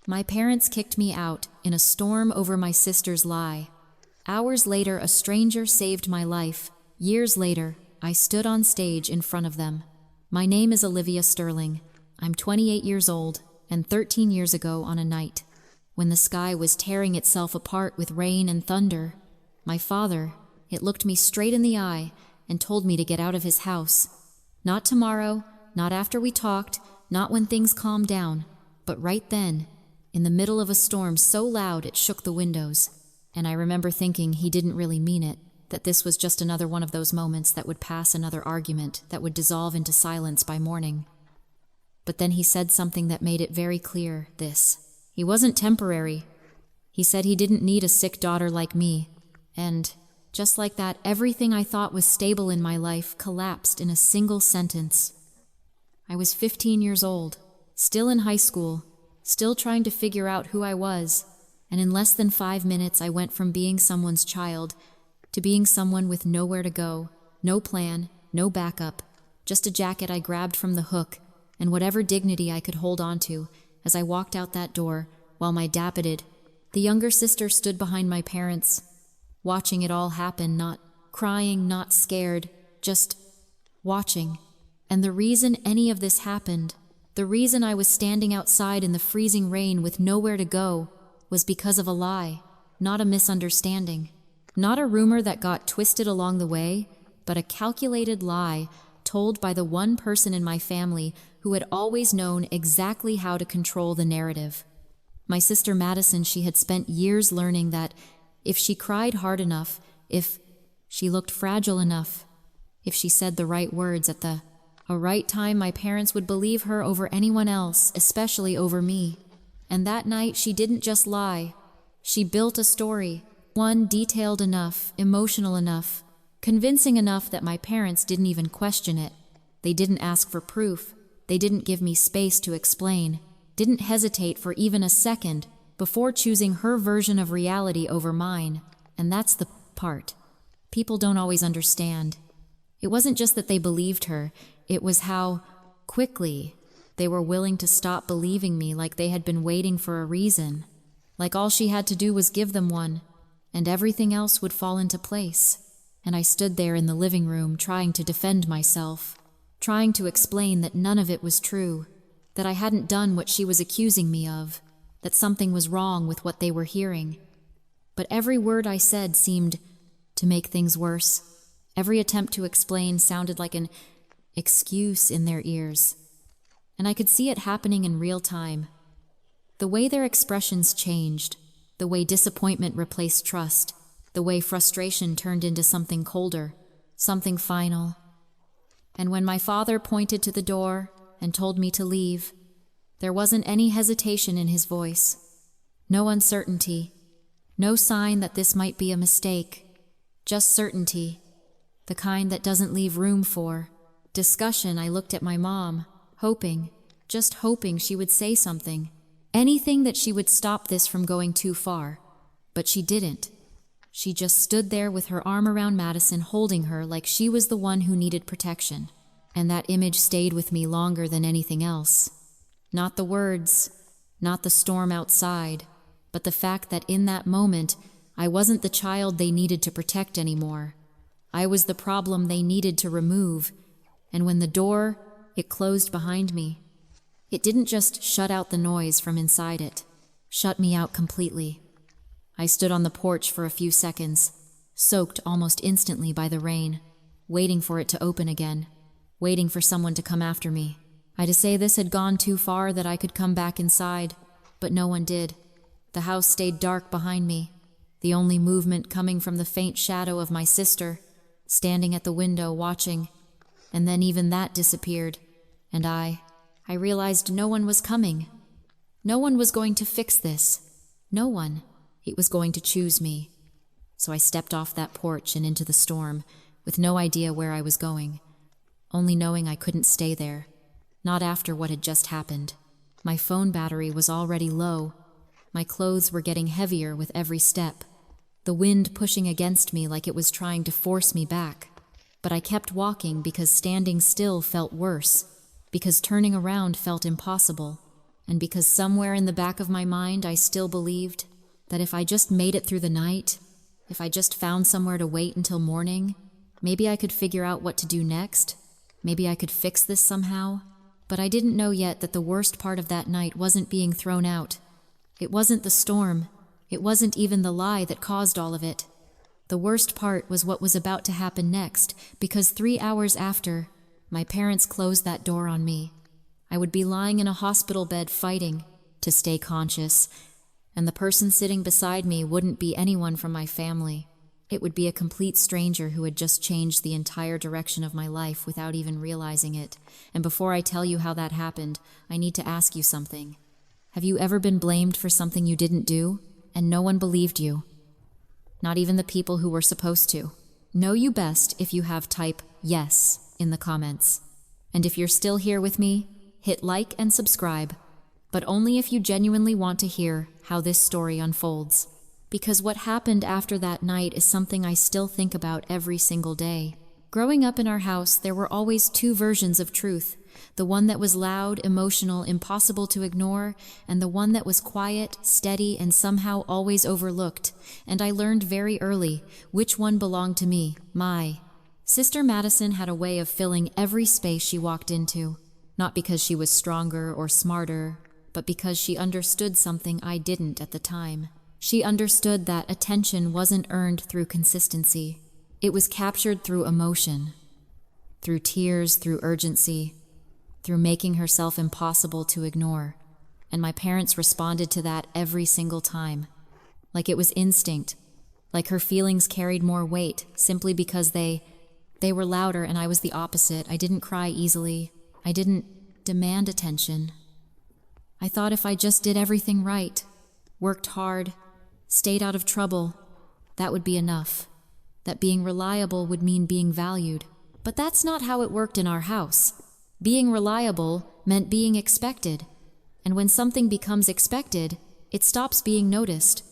My parents kicked me out in a storm over my sister's lie. Hours later, a stranger saved my life. Years later, I stood on stage in front of them. My name is Olivia Sterling. I'm 28 years old, and 13 years ago on a night, when the sky was tearing itself apart with rain and thunder, my father, it looked me straight in the eye and told me to get out of his house. Not tomorrow, not after we talked, not when things calmed down, but right then, in the middle of a storm so loud it shook the windows. And I remember thinking he didn't really mean it, that this was just another one of those moments that would pass another argument that would dissolve into silence by morning. But then he said something that made it very clear, this. He wasn't temporary. He said he didn't need a sick daughter like me. And, just like that, everything I thought was stable in my life collapsed in a single sentence. I was 15 years old, still in high school, still trying to figure out who I was, and in less than 5 minutes I went from being someone's child to being someone with nowhere to go, no plan, no backup, just a jacket I grabbed from the hook and whatever dignity I could hold on to as I walked out that door while my dappeted, the younger sister, stood behind my parents, watching it all happen, not crying, not scared, just watching. And the reason any of this happened, the reason I was standing outside in the freezing rain with nowhere to go, was because of a lie, not a misunderstanding. Not a rumor that got twisted along the way, but a calculated lie told by the one person in my family who had always known exactly how to control the narrative. My sister Madison, she had spent years learning that if she cried hard enough, if she looked fragile enough, if she said the right words at the right time, my parents would believe her over anyone else, especially over me. And that night, she didn't just lie. She built a story, one detailed enough, emotional enough, convincing enough that my parents didn't even question it. They didn't ask for proof. They didn't give me space to explain, didn't hesitate for even a second before choosing her version of reality over mine. And that's the part people don't always understand. It wasn't just that they believed her, it was how quickly they were willing to stop believing me, like they had been waiting for a reason, like all she had to do was give them one, and everything else would fall into place. And I stood there in the living room trying to defend myself, trying to explain that none of it was true, that I hadn't done what she was accusing me of, that something was wrong with what they were hearing. But every word I said seemed to make things worse. Every attempt to explain sounded like an excuse in their ears. And I could see it happening in real time. The way their expressions changed, the way disappointment replaced trust, the way frustration turned into something colder, something final. And when my father pointed to the door and told me to leave, there wasn't any hesitation in his voice, no uncertainty, no sign that this might be a mistake, just certainty, the kind that doesn't leave room for discussion. I looked at my mom, hoping, just hoping she would say something, anything that she would stop this from going too far. But she didn't. She just stood there with her arm around Madison, holding her like she was the one who needed protection. And that image stayed with me longer than anything else. Not the words, not the storm outside, but the fact that in that moment, I wasn't the child they needed to protect anymore. I was the problem they needed to remove. And when the door, it closed behind me, it didn't just shut out the noise from inside it, shut me out completely. I stood on the porch for a few seconds, soaked almost instantly by the rain, waiting for it to open again, waiting for someone to come after me. To say this had gone too far, that I could come back inside, but no one did. The house stayed dark behind me, the only movement coming from the faint shadow of my sister, standing at the window watching, and then even that disappeared, and I realized no one was coming. No one was going to fix this. No one. It was going to choose me. So I stepped off that porch and into the storm, with no idea where I was going, only knowing I couldn't stay there, not after what had just happened. My phone battery was already low. My clothes were getting heavier with every step, the wind pushing against me like it was trying to force me back. But I kept walking because standing still felt worse, because turning around felt impossible. And because somewhere in the back of my mind I still believed that if I just made it through the night, if I just found somewhere to wait until morning, maybe I could figure out what to do next. Maybe I could fix this somehow. But I didn't know yet that the worst part of that night wasn't being thrown out. It wasn't the storm. It wasn't even the lie that caused all of it. The worst part was what was about to happen next, because 3 hours after, my parents closed that door on me. I would be lying in a hospital bed fighting to stay conscious, and the person sitting beside me wouldn't be anyone from my family. It would be a complete stranger who had just changed the entire direction of my life without even realizing it. And before I tell you how that happened, I need to ask you something. Have you ever been blamed for something you didn't do, and no one believed you? Not even the people who were supposed to. Know you best if you have type yes in the comments. And if you're still here with me, hit like and subscribe, but only if you genuinely want to hear how this story unfolds. Because what happened after that night is something I still think about every single day. Growing up in our house, there were always 2 versions of truth. The one that was loud, emotional, impossible to ignore, and the one that was quiet, steady, and somehow always overlooked. And I learned very early which one belonged to me, my. Sister Madison had a way of filling every space she walked into. Not because she was stronger or smarter, but because she understood something I didn't at the time. She understood that attention wasn't earned through consistency. It was captured through emotion, through tears, through urgency, through making herself impossible to ignore. And my parents responded to that every single time. Like it was instinct, like her feelings carried more weight simply because they were louder and I was the opposite. I didn't cry easily. I didn't demand attention. I thought if I just did everything right, worked hard, stayed out of trouble, that would be enough. That being reliable would mean being valued. But that's not how it worked in our house. Being reliable meant being expected. And when something becomes expected, it stops being noticed.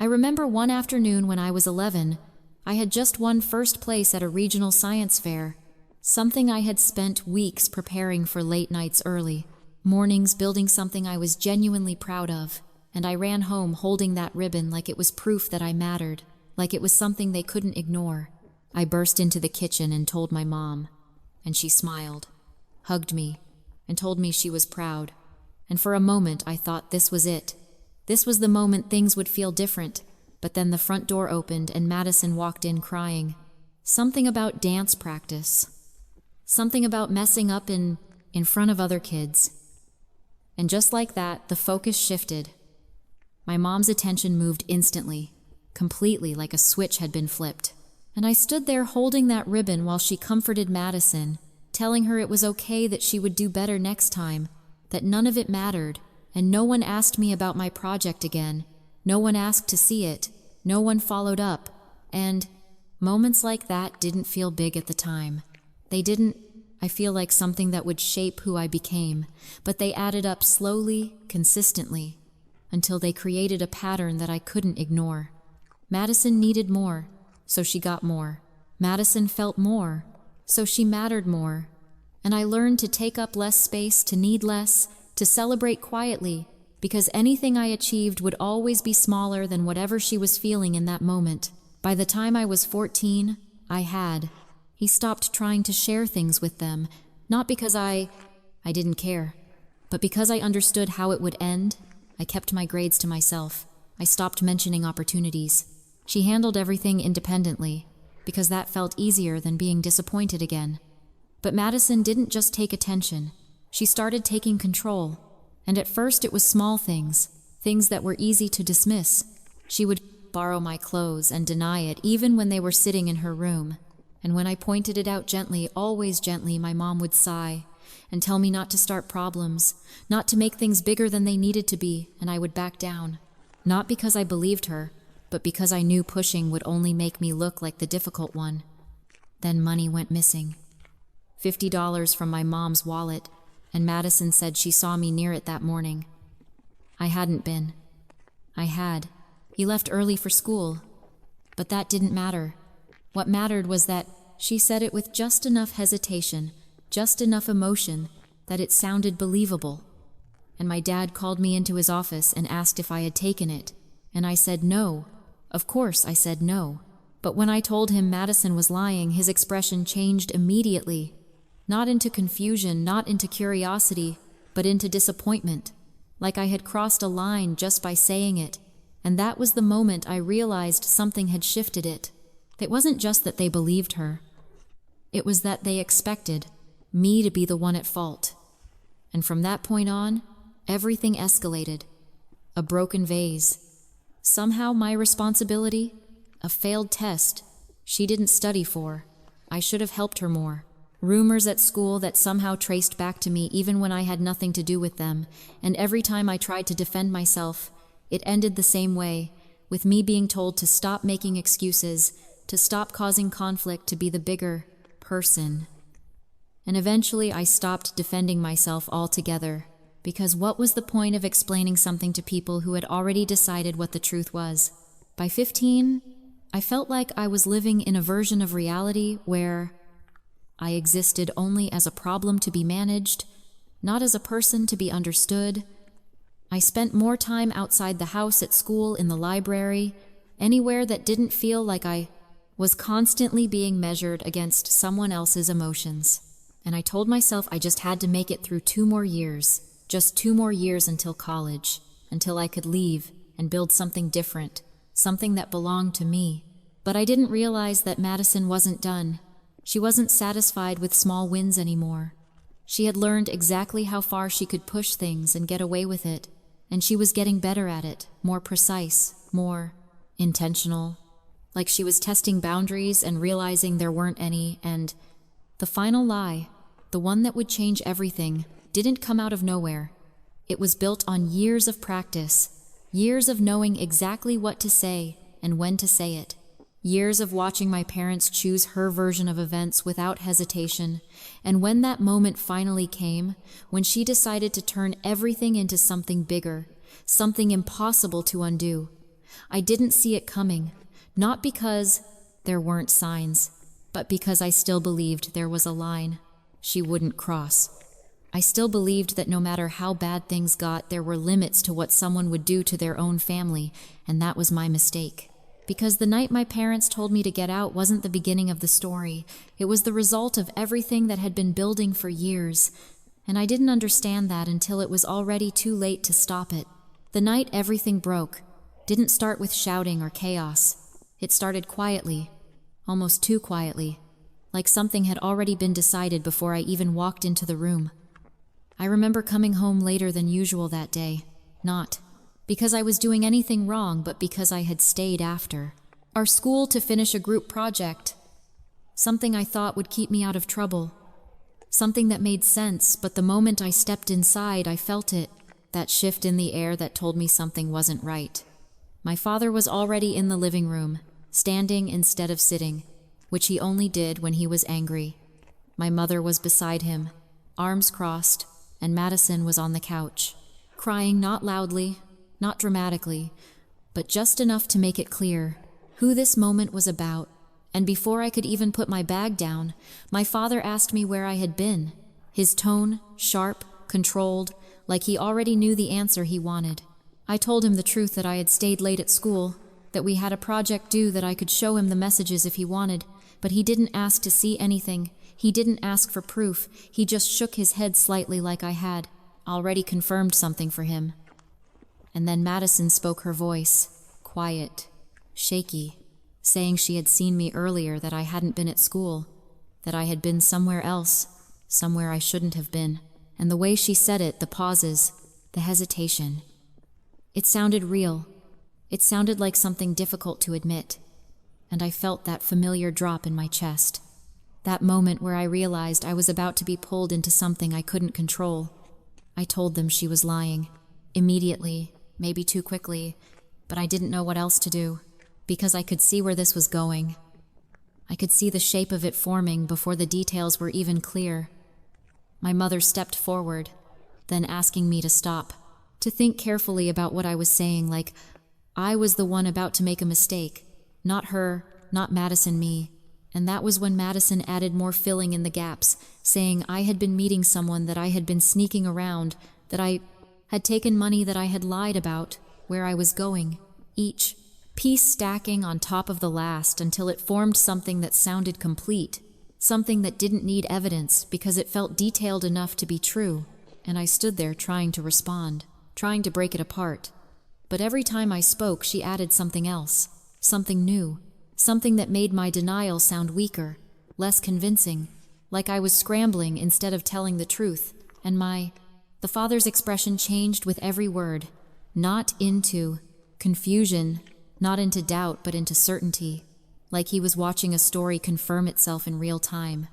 I remember one afternoon when I was 11, I had just won first place at a regional science fair, something I had spent weeks preparing for late nights early, mornings building something I was genuinely proud of. And I ran home holding that ribbon like it was proof that I mattered, like it was something they couldn't ignore. I burst into the kitchen and told my mom, and she smiled, hugged me, and told me she was proud. And for a moment I thought this was it. This was the moment things would feel different. But then the front door opened and Madison walked in crying. Something about dance practice. Something about messing up in front of other kids. And just like that, the focus shifted. My mom's attention moved instantly, completely like a switch had been flipped. And I stood there holding that ribbon while she comforted Madison, telling her it was okay, that she would do better next time, that none of it mattered, and no one asked me about my project again. No one asked to see it. No one followed up. And moments like that didn't feel big at the time. They didn't, I feel like something that would shape who I became, but they added up slowly, consistently, until they created a pattern that I couldn't ignore. Madison needed more, so she got more. Madison felt more, so she mattered more. And I learned to take up less space, to need less, to celebrate quietly, because anything I achieved would always be smaller than whatever she was feeling in that moment. By the time I was 14, He stopped trying to share things with them, not because I didn't care, but because I understood how it would end. I kept my grades to myself. I stopped mentioning opportunities. She handled everything independently, because that felt easier than being disappointed again. But Madison didn't just take attention. She started taking control. And at first it was small things, things that were easy to dismiss. She would borrow my clothes and deny it, even when they were sitting in her room. And when I pointed it out gently, always gently, my mom would sigh and tell me not to start problems, not to make things bigger than they needed to be, and I would back down. Not because I believed her, but because I knew pushing would only make me look like the difficult one. Then money went missing. $50 from my mom's wallet, and Madison said she saw me near it that morning. I hadn't been. I had. He left early for school. But that didn't matter. What mattered was that she said it with just enough hesitation, just enough emotion, that it sounded believable. and my dad called me into his office and asked if I had taken it, and I said no. Of course I said no. But when I told him Madison was lying, his expression changed immediately. Not into confusion, not into curiosity, but into disappointment, like I had crossed a line just by saying it. And that was the moment I realized something had shifted it. It wasn't just that they believed her. It was that they expected me to be the one at fault. And from that point on, everything escalated. A broken vase. Somehow my responsibility? A failed test she didn't study for. I should have helped her more. Rumors at school that somehow traced back to me even when I had nothing to do with them, and every time I tried to defend myself, it ended the same way, with me being told to stop making excuses, to stop causing conflict, to be the bigger person. And eventually I stopped defending myself altogether, because what was the point of explaining something to people who had already decided what the truth was? By 15, I felt like I was living in a version of reality where I existed only as a problem to be managed, not as a person to be understood. I spent more time outside the house, at school, in the library, anywhere that didn't feel like I was constantly being measured against someone else's emotions. And I told myself I just had to make it through 2 more years, just 2 more years until college, until I could leave and build something different, something that belonged to me. But I didn't realize that Madison wasn't done. She wasn't satisfied with small wins anymore. She had learned exactly how far she could push things and get away with it, and she was getting better at it, more precise, more intentional. Like she was testing boundaries and realizing there weren't any, and the final lie, the one that would change everything, didn't come out of nowhere. It was built on years of practice, years of knowing exactly what to say and when to say it. Years of watching my parents choose her version of events without hesitation, and when that moment finally came, when she decided to turn everything into something bigger, something impossible to undo, I didn't see it coming, not because there weren't signs, but because I still believed there was a line she wouldn't cross. I still believed that no matter how bad things got, there were limits to what someone would do to their own family, and that was my mistake. Because the night my parents told me to get out wasn't the beginning of the story. It was the result of everything that had been building for years, and I didn't understand that until it was already too late to stop it. The night everything broke didn't start with shouting or chaos. It started quietly, almost too quietly, like something had already been decided before I even walked into the room. I remember coming home later than usual that day, not because I was doing anything wrong, but because I had stayed after our school to finish a group project, something I thought would keep me out of trouble, something that made sense, but the moment I stepped inside, I felt it, that shift in the air that told me something wasn't right. My father was already in the living room, standing instead of sitting, which he only did when he was angry. My mother was beside him, arms crossed, and Madison was on the couch, crying not loudly, not dramatically, but just enough to make it clear who this moment was about. And before I could even put my bag down, my father asked me where I had been, his tone sharp, controlled, like he already knew the answer he wanted. I told him the truth, that I had stayed late at school, that we had a project due, that I could show him the messages if he wanted, but he didn't ask to see anything. He didn't ask for proof. He just shook his head slightly, like I had already confirmed something for him. And then Madison spoke her voice, quiet, shaky, saying she had seen me earlier, that I hadn't been at school, that I had been somewhere else, somewhere I shouldn't have been. And the way she said it, the pauses, the hesitation, it sounded real. It sounded like something difficult to admit. And I felt that familiar drop in my chest. That moment where I realized I was about to be pulled into something I couldn't control. I told them she was lying. Immediately, maybe too quickly, but I didn't know what else to do, because I could see where this was going. I could see the shape of it forming before the details were even clear. My mother stepped forward, then asking me to stop, to think carefully about what I was saying, like I was the one about to make a mistake, not her, not Madison, me. And that was when Madison added more filling in the gaps, saying I had been meeting someone, that I had been sneaking around, that I had taken money that I had lied about, where I was going, each piece stacking on top of the last until it formed something that sounded complete, something that didn't need evidence because it felt detailed enough to be true, and I stood there trying to respond, trying to break it apart. But every time I spoke, she added something else, something new, something that made my denial sound weaker, less convincing, like I was scrambling instead of telling the truth, and the father's expression changed with every word, not into confusion, not into doubt, but into certainty, like he was watching a story confirm itself in real time.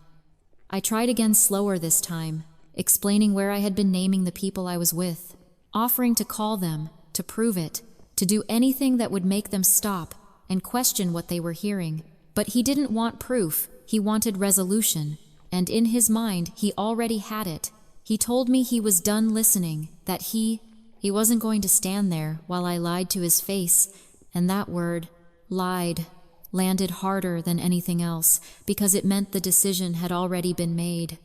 I tried again, slower this time, explaining where I had been, naming the people I was with, offering to call them, to prove it, to do anything that would make them stop and question what they were hearing. But he didn't want proof, he wanted resolution, and in his mind he already had it. He told me he was done listening, that he wasn't going to stand there while I lied to his face, and that word, lied, landed harder than anything else because it meant the decision had already been made.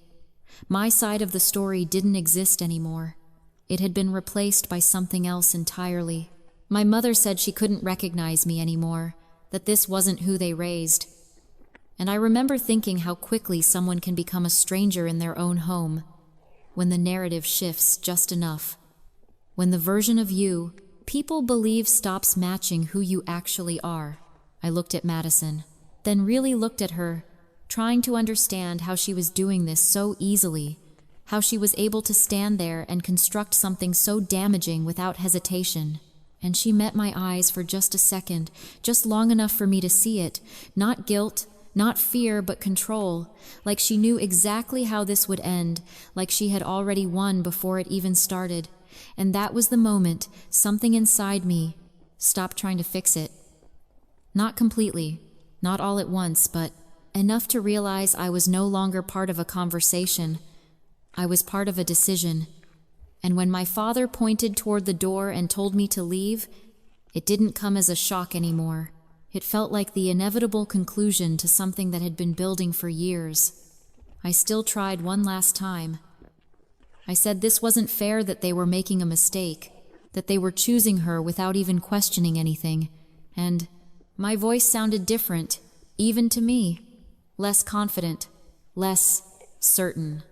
My side of the story didn't exist anymore. It had been replaced by something else entirely. My mother said she couldn't recognize me anymore, that this wasn't who they raised. And I remember thinking how quickly someone can become a stranger in their own home, when the narrative shifts just enough, when the version of you people believe stops matching who you actually are. I looked at Madison, then really looked at her, trying to understand how she was doing this so easily, how she was able to stand there and construct something so damaging without hesitation. And she met my eyes for just a second, just long enough for me to see it, not guilt, not fear, but control, like she knew exactly how this would end, like she had already won before it even started. And that was the moment something inside me stopped trying to fix it. Not completely, not all at once, but enough to realize I was no longer part of a conversation. I was part of a decision. And when my father pointed toward the door and told me to leave, it didn't come as a shock anymore. It felt like the inevitable conclusion to something that had been building for years. I still tried one last time. I said this wasn't fair, that they were making a mistake, that they were choosing her without even questioning anything, and my voice sounded different, even to me, less confident, less certain,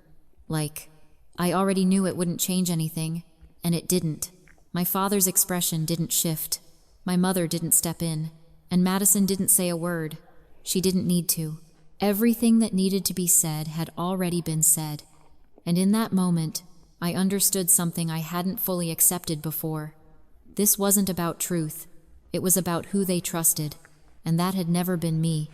like I already knew it wouldn't change anything, and it didn't. My father's expression didn't shift, my mother didn't step in, and Madison didn't say a word. She didn't need to. Everything that needed to be said had already been said. And in that moment, I understood something I hadn't fully accepted before. This wasn't about truth. It was about who they trusted, and that had never been me.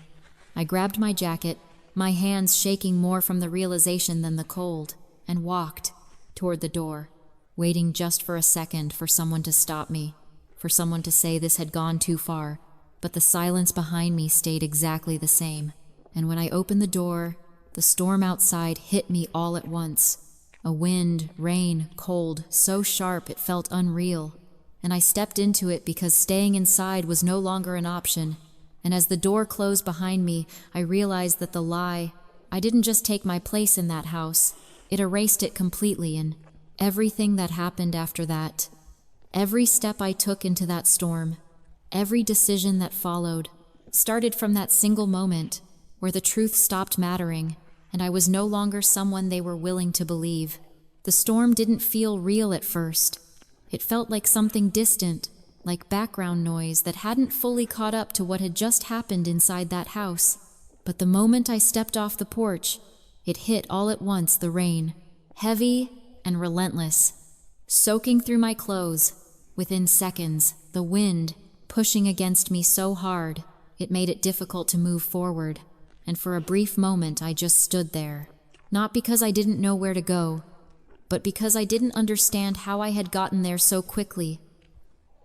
I grabbed my jacket, my hands shaking more from the realization than the cold, and walked toward the door, waiting just for a second for someone to stop me, for someone to say this had gone too far, but the silence behind me stayed exactly the same. And when I opened the door, the storm outside hit me all at once. A wind, rain, cold, so sharp it felt unreal. And I stepped into it because staying inside was no longer an option. And as the door closed behind me, I realized that the lie, I didn't just take my place in that house, it erased it completely, and everything that happened after that. Every step I took into that storm, every decision that followed, started from that single moment where the truth stopped mattering, and I was no longer someone they were willing to believe. The storm didn't feel real at first. It felt like something distant, like background noise that hadn't fully caught up to what had just happened inside that house. But the moment I stepped off the porch, it hit all at once, the rain, heavy and relentless, soaking through my clothes. Within seconds, the wind pushing against me so hard, it made it difficult to move forward. And for a brief moment, I just stood there. Not because I didn't know where to go, but because I didn't understand how I had gotten there so quickly.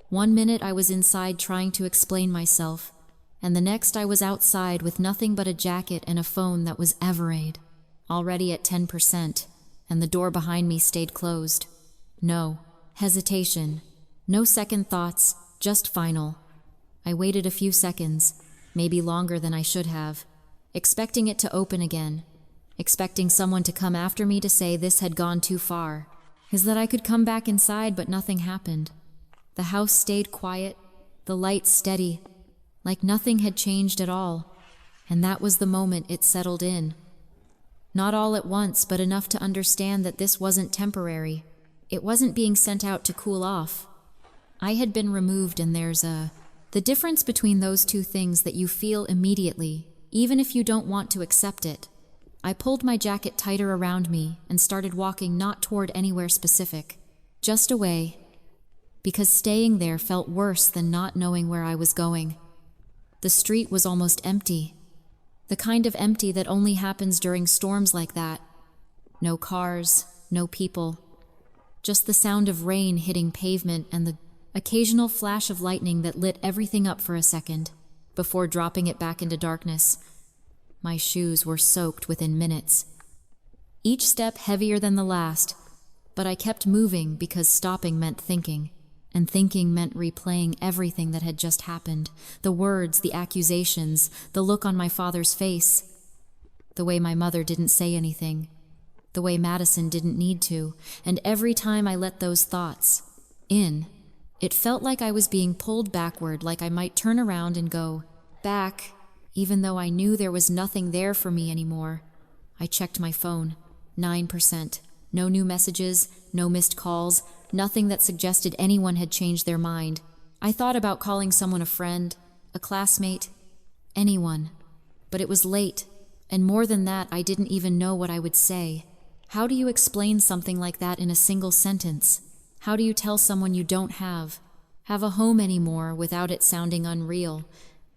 One minute I was inside trying to explain myself, and the next I was outside with nothing but a jacket and a phone that was Everade, already at 10%, and the door behind me stayed closed. No hesitation, no second thoughts, just final. I waited a few seconds, maybe longer than I should have, expecting it to open again, expecting someone to come after me to say this had gone too far. is that I could come back inside, but nothing happened. The house stayed quiet, the lights steady, like nothing had changed at all. And that was the moment it settled in. Not all at once, but enough to understand that this wasn't temporary. It wasn't being sent out to cool off. I had been removed, and the difference between those two things that you feel immediately, even if you don't want to accept it. I pulled my jacket tighter around me and started walking, not toward anywhere specific, just away, because staying there felt worse than not knowing where I was going. The street was almost empty, the kind of empty that only happens during storms like that. No cars, no people, just the sound of rain hitting pavement and the occasional flash of lightning that lit everything up for a second, before dropping it back into darkness. My shoes were soaked within minutes, each step heavier than the last, but I kept moving because stopping meant thinking, and thinking meant replaying everything that had just happened, the words, the accusations, the look on my father's face, the way my mother didn't say anything, the way Madison didn't need to, and every time I let those thoughts in, it felt like I was being pulled backward, like I might turn around and go back, even though I knew there was nothing there for me anymore. I checked my phone. 9%. No new messages, no missed calls, nothing that suggested anyone had changed their mind. I thought about calling someone, a friend, a classmate, anyone. But it was late, and more than that, I didn't even know what I would say. How do you explain something like that in a single sentence? How do you tell someone you don't have a home anymore without it sounding unreal?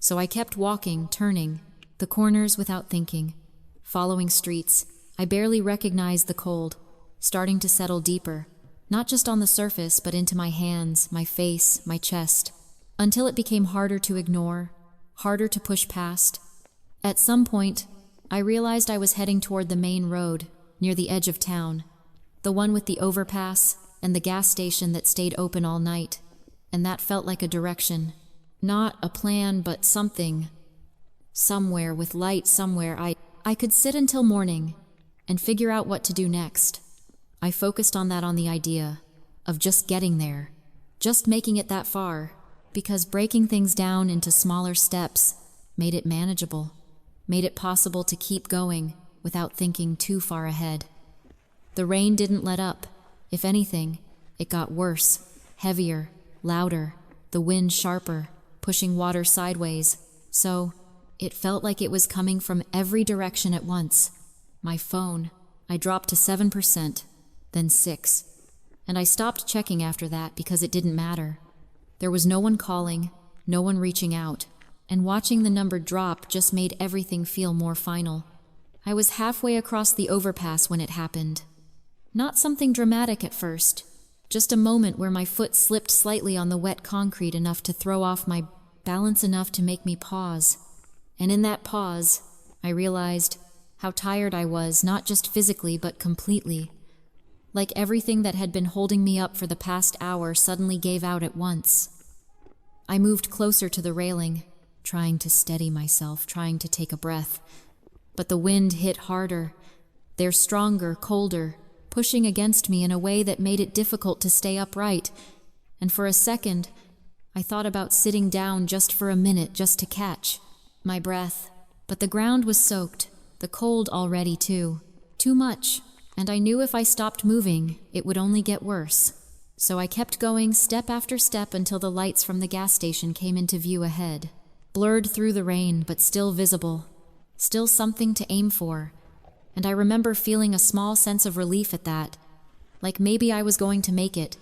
So I kept walking, turning, the corners without thinking, following streets. I barely recognized the cold, starting to settle deeper, not just on the surface, but into my hands, my face, my chest, until it became harder to ignore, harder to push past. At some point, I realized I was heading toward the main road, near the edge of town, the one with the overpass and the gas station that stayed open all night, and that felt like a direction. Not a plan, but something. Somewhere with light, somewhere I could sit until morning and figure out what to do next. I focused on the idea of just getting there, just making it that far, because breaking things down into smaller steps made it manageable, made it possible to keep going without thinking too far ahead. The rain didn't let up. If anything, it got worse, heavier, louder, the wind sharper, pushing water sideways, so it felt like it was coming from every direction at once. My phone, I dropped to 7%, then 6%, and I stopped checking after that because it didn't matter. There was no one calling, no one reaching out, and watching the number drop just made everything feel more final. I was halfway across the overpass when it happened. Not something dramatic at first, just a moment where my foot slipped slightly on the wet concrete, enough to throw off my balance, enough to make me pause. And in that pause, I realized how tired I was, not just physically, but completely. Like everything that had been holding me up for the past hour suddenly gave out at once. I moved closer to the railing, trying to steady myself, trying to take a breath. But the wind hit harder. They're stronger, colder, pushing against me in a way that made it difficult to stay upright. And for a second, I thought about sitting down just for a minute, just to catch my breath. But the ground was soaked, the cold already too. Too much, and I knew if I stopped moving, it would only get worse. So I kept going, step after step, until the lights from the gas station came into view ahead. Blurred through the rain, but still visible. Still something to aim for. And I remember feeling a small sense of relief at that. Like maybe I was going to make it.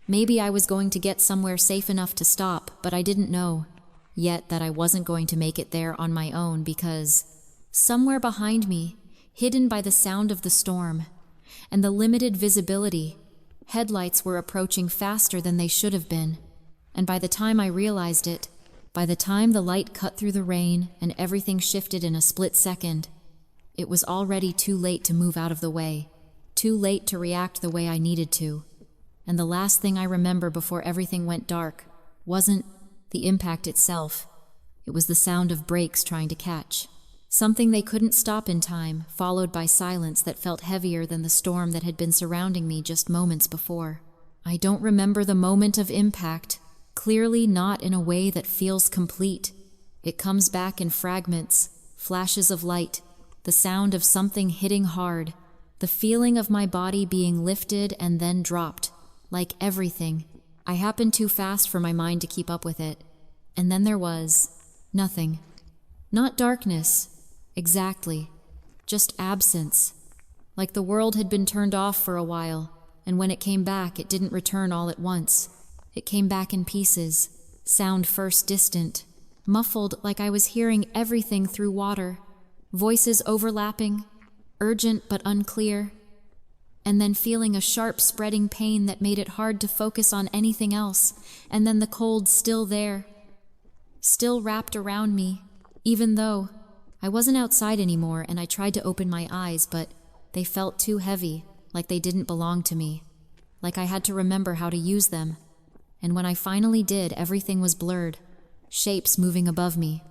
Maybe I was going to get somewhere safe enough to stop, but I didn't know yet that I wasn't going to make it there on my own, because somewhere behind me, hidden by the sound of the storm and the limited visibility, headlights were approaching faster than they should have been. And by the time I realized it, by the time the light cut through the rain and everything shifted in a split second, it was already too late to move out of the way, too late to react the way I needed to. And the last thing I remember before everything went dark wasn't the impact itself. It was the sound of brakes trying to catch. Something they couldn't stop in time, followed by silence that felt heavier than the storm that had been surrounding me just moments before. I don't remember the moment of impact, clearly not in a way that feels complete. It comes back in fragments, flashes of light, the sound of something hitting hard, the feeling of my body being lifted and then dropped, like everything. I happened too fast for my mind to keep up with it. And then there was nothing. Not darkness, exactly, just absence. Like the world had been turned off for a while, and when it came back, it didn't return all at once. It came back in pieces, sound first distant, muffled like I was hearing everything through water, voices overlapping, urgent but unclear, and then feeling a sharp spreading pain that made it hard to focus on anything else, and then the cold still there, still wrapped around me, even though I wasn't outside anymore and I tried to open my eyes, but they felt too heavy, like they didn't belong to me, like I had to remember how to use them. And when I finally did, everything was blurred, shapes moving above me,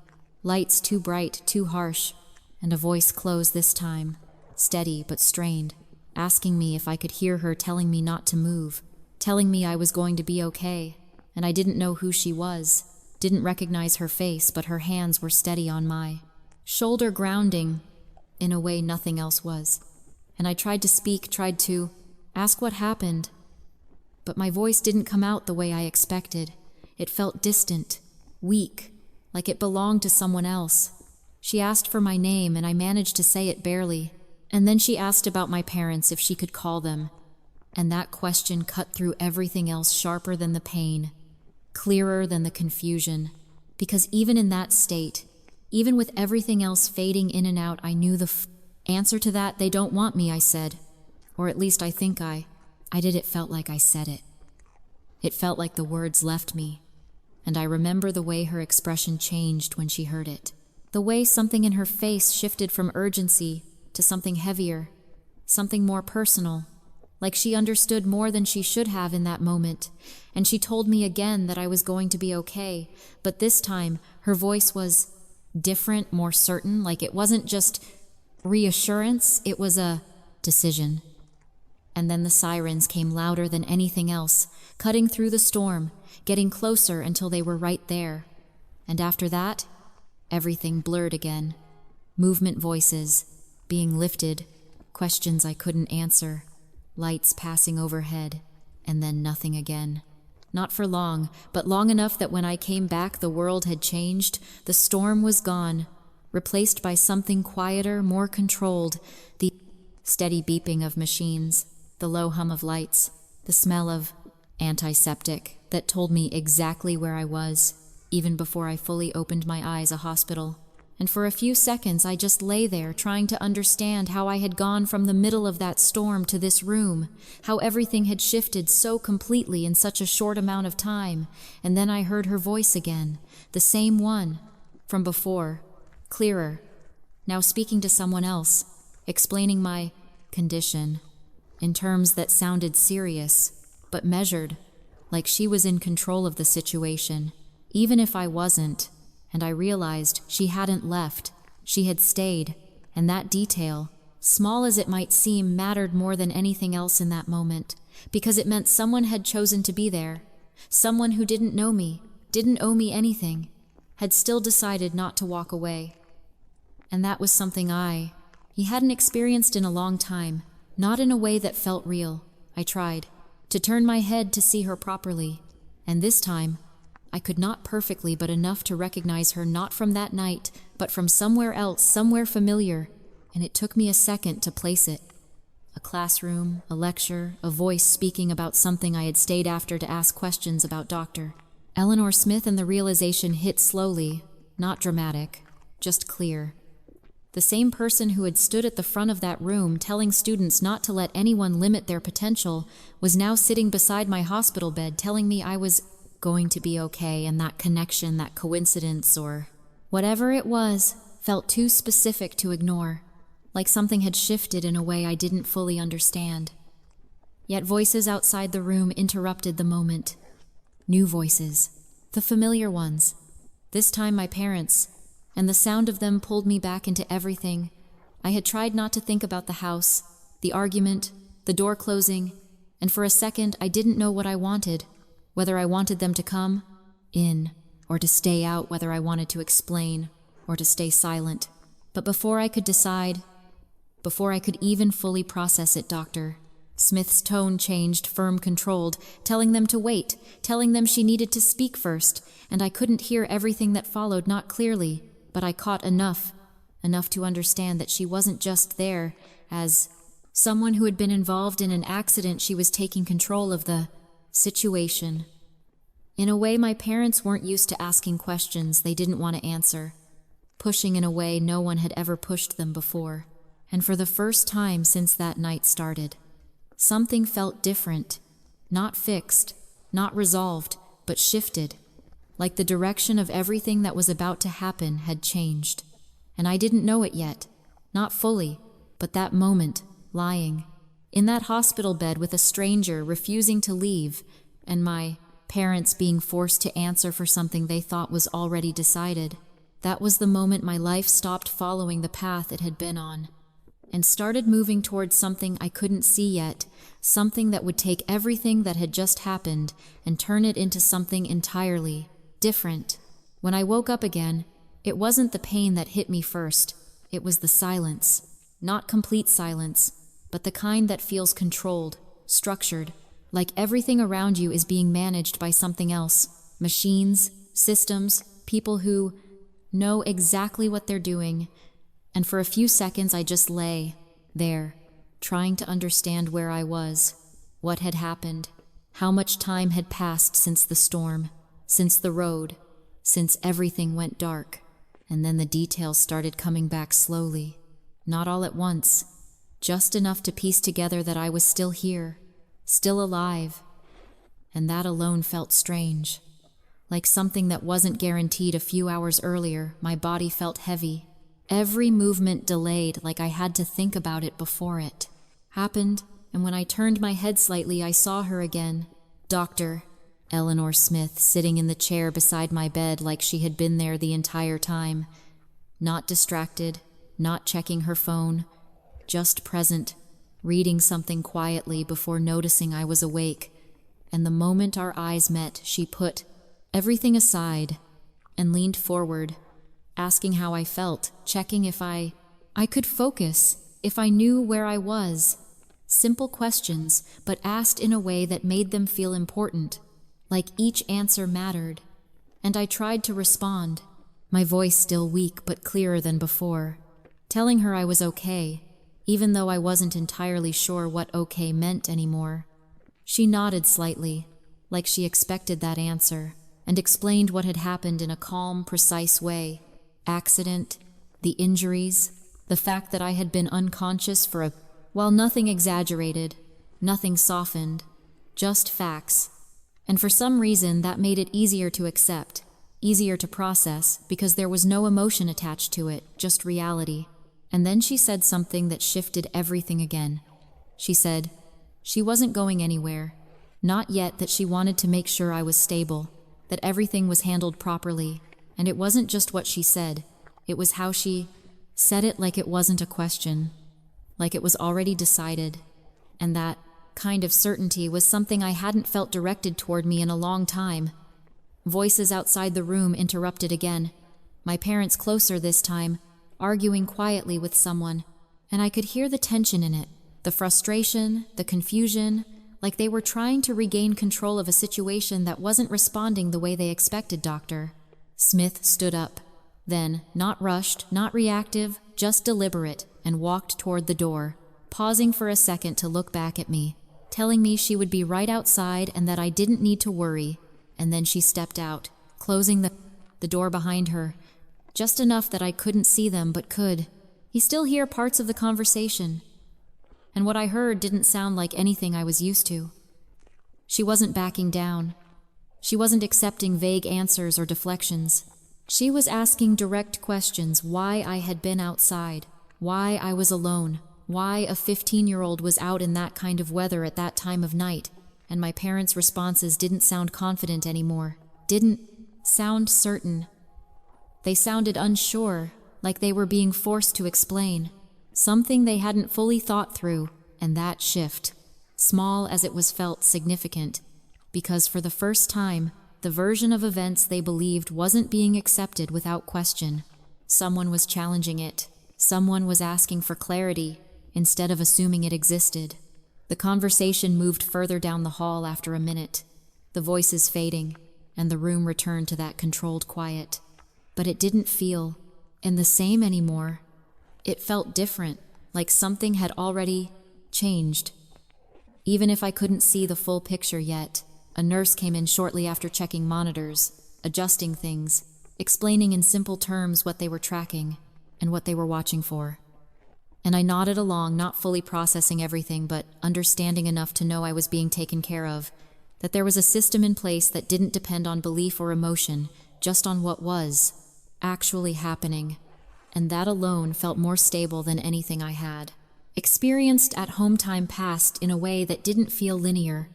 lights too bright, too harsh, and a voice close this time, steady but strained, asking me if I could hear her telling me not to move, telling me I was going to be okay, and I didn't know who she was, didn't recognize her face, but her hands were steady on my shoulder, grounding in a way nothing else was. And I tried to speak, tried to ask what happened, but my voice didn't come out the way I expected. It felt distant, weak, like it belonged to someone else. She asked for my name, and I managed to say it barely. And then she asked about my parents, if she could call them. And that question cut through everything else, sharper than the pain, clearer than the confusion. Because even in that state, even with everything else fading in and out, I knew the answer to that. They don't want me, I said. Or at least I think I did. It felt like I said it. It felt like the words left me. And I remember the way her expression changed when she heard it. The way something in her face shifted from urgency to something heavier, something more personal, like she understood more than she should have in that moment. And she told me again that I was going to be okay, but this time her voice was different, more certain, like it wasn't just reassurance, it was a decision. And then the sirens came louder than anything else, cutting through the storm, getting closer until they were right there. And after that, everything blurred again. Movement, voices being lifted, questions I couldn't answer, lights passing overhead, and then nothing again. Not for long, but long enough that when I came back, the world had changed. The storm was gone, replaced by something quieter, more controlled, the steady beeping of machines, the low hum of lights, the smell of antiseptic that told me exactly where I was, even before I fully opened my eyes, a hospital. And for a few seconds I just lay there trying to understand how I had gone from the middle of that storm to this room, how everything had shifted so completely in such a short amount of time. And then I heard her voice again, the same one from before, clearer, now speaking to someone else, explaining my condition in terms that sounded serious, but measured, like she was in control of the situation, even if I wasn't. And I realized she hadn't left, she had stayed, and that detail, small as it might seem, mattered more than anything else in that moment, because it meant someone had chosen to be there, someone who didn't know me, didn't owe me anything, had still decided not to walk away. And that was something he hadn't experienced in a long time, not in a way that felt real. I tried to turn my head to see her properly, and this time, I could not perfectly, but enough to recognize her, not from that night, but from somewhere else, somewhere familiar, and it took me a second to place it. A classroom, a lecture, a voice speaking about something I had stayed after to ask questions about Dr. Eleanor Smith, and the realization hit slowly, not dramatic, just clear. The same person who had stood at the front of that room telling students not to let anyone limit their potential was now sitting beside my hospital bed telling me I was going to be okay, and that connection, that coincidence, or whatever it was, felt too specific to ignore, like something had shifted in a way I didn't fully understand. Yet voices outside the room interrupted the moment. New voices, the familiar ones, this time my parents, and the sound of them pulled me back into everything. I had tried not to think about the house, the argument, the door closing, and for a second I didn't know what I wanted, whether I wanted them to come in, or to stay out, whether I wanted to explain, or to stay silent. But before I could decide, before I could even fully process it, Doctor, Smith's tone changed, firm, controlled, telling them to wait, telling them she needed to speak first, and I couldn't hear everything that followed, not clearly, but I caught enough to understand that she wasn't just there as someone who had been involved in an accident. She was taking control of the situation. In a way, my parents weren't used to asking questions they didn't want to answer, pushing in a way no one had ever pushed them before. And for the first time since that night started, something felt different, not fixed, not resolved, but shifted, like the direction of everything that was about to happen had changed. And I didn't know it yet, not fully, but that moment, lying in that hospital bed with a stranger refusing to leave, and my parents being forced to answer for something they thought was already decided, that was the moment my life stopped following the path it had been on, and started moving towards something I couldn't see yet, something that would take everything that had just happened and turn it into something entirely different. When I woke up again, it wasn't the pain that hit me first, it was the silence. Not complete silence, but the kind that feels controlled, structured, like everything around you is being managed by something else. Machines, systems, people who know exactly what they're doing. And for a few seconds I just lay there, trying to understand where I was, what had happened, how much time had passed since the storm, since the road, since everything went dark. And then the details started coming back slowly, not all at once, just enough to piece together that I was still here, still alive. And that alone felt strange. Like something that wasn't guaranteed a few hours earlier, my body felt heavy. Every movement delayed, like I had to think about it before it happened, and when I turned my head slightly, I saw her again. Dr. Eleanor Smith, sitting in the chair beside my bed like she had been there the entire time. Not distracted, not checking her phone, just present, reading something quietly before noticing I was awake. And the moment our eyes met, she put everything aside and leaned forward, asking how I felt, checking if I could focus, if I knew where I was. Simple questions, but asked in a way that made them feel important, like each answer mattered. And I tried to respond, my voice still weak but clearer than before, telling her I was okay, even though I wasn't entirely sure what okay meant anymore. She nodded slightly, like she expected that answer, and explained what had happened in a calm, precise way. Accident, the injuries, the fact that I had been unconscious while nothing exaggerated, nothing softened, just facts. And for some reason that made it easier to accept, easier to process, because there was no emotion attached to it, just reality. And then she said something that shifted everything again. She said she wasn't going anywhere, not yet, that she wanted to make sure I was stable, that everything was handled properly. And it wasn't just what she said, it was how she said it, like it wasn't a question, like it was already decided. And that kind of certainty was something I hadn't felt directed toward me in a long time. Voices outside the room interrupted again, my parents closer this time, arguing quietly with someone, and I could hear the tension in it, the frustration, the confusion, like they were trying to regain control of a situation that wasn't responding the way they expected. Dr. Smith stood up, then, not rushed, not reactive, just deliberate, and walked toward the door, pausing for a second to look back at me, telling me she would be right outside and that I didn't need to worry. And then she stepped out, closing the door behind her, just enough that I couldn't see them but could. He still hear parts of the conversation. And what I heard didn't sound like anything I was used to. She wasn't backing down. She wasn't accepting vague answers or deflections. She was asking direct questions: why I had been outside, why I was alone, why a 15-year-old was out in that kind of weather at that time of night. And my parents' responses didn't sound confident anymore, didn't sound certain. They sounded unsure, like they were being forced to explain something they hadn't fully thought through, and that shift, small as it was, felt significant, because for the first time, the version of events they believed wasn't being accepted without question. Someone was challenging it. Someone was asking for clarity instead of assuming it existed. The conversation moved further down the hall after a minute, the voices fading, and the room returned to that controlled quiet. But it didn't feel the same anymore. It felt different, like something had already changed. Even if I couldn't see the full picture yet, a nurse came in shortly after checking monitors, adjusting things, explaining in simple terms what they were tracking and what they were watching for. And I nodded along, not fully processing everything, but understanding enough to know I was being taken care of, that there was a system in place that didn't depend on belief or emotion, just on what was actually happening. And that alone felt more stable than anything I had experienced at home. Time passed in a way that didn't feel linear,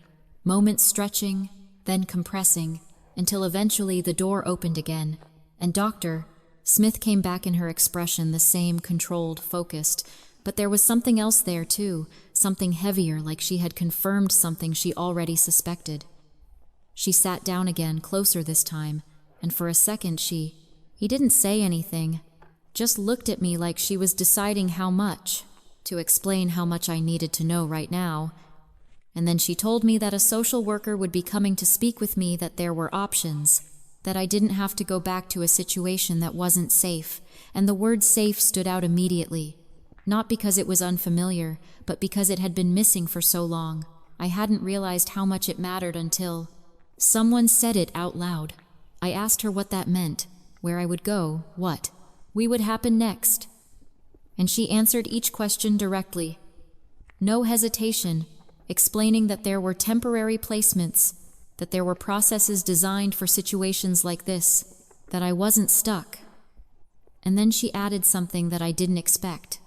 moments stretching, then compressing, until eventually the door opened again, and Dr. Smith came back, in her expression the same, controlled, focused, but there was something else there too, something heavier, like she had confirmed something she already suspected. She sat down again, closer this time, and for a second he didn't say anything, just looked at me like she was deciding how much to explain, how much I needed to know right now. And then she told me that a social worker would be coming to speak with me, that there were options, that I didn't have to go back to a situation that wasn't safe. And the word safe stood out immediately, not because it was unfamiliar, but because it had been missing for so long. I hadn't realized how much it mattered until someone said it out loud. I asked her what that meant, where I would go, what would happen next. And she answered each question directly, no hesitation, explaining that there were temporary placements, that there were processes designed for situations like this, that I wasn't stuck. And then she added something that I didn't expect.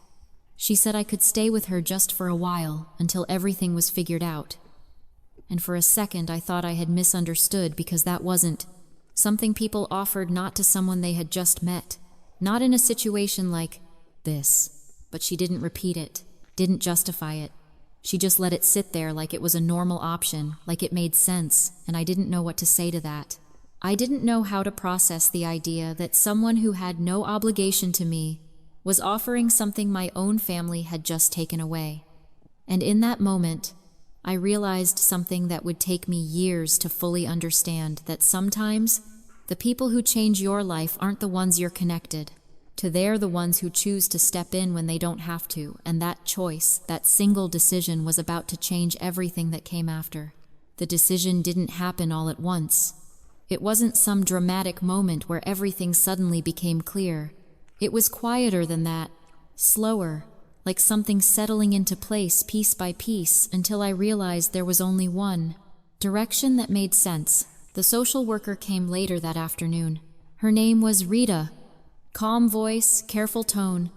She said I could stay with her just for a while, until everything was figured out. And for a second I thought I had misunderstood, because that wasn't something people offered, not to someone they had just met, not in a situation like this. But she didn't repeat it, didn't justify it. She just let it sit there like it was a normal option, like it made sense, and I didn't know what to say to that. I didn't know how to process the idea that someone who had no obligation to me was offering something my own family had just taken away. And in that moment, I realized something that would take me years to fully understand, that sometimes the people who change your life aren't the ones you're connected to. They're the ones who choose to step in when they don't have to, and that choice, that single decision, was about to change everything that came after. The decision didn't happen all at once. It wasn't some dramatic moment where everything suddenly became clear. It was quieter than that, slower, like something settling into place piece by piece, until I realized there was only one direction that made sense. The social worker came later that afternoon. Her name was Rita. Calm voice, careful tone,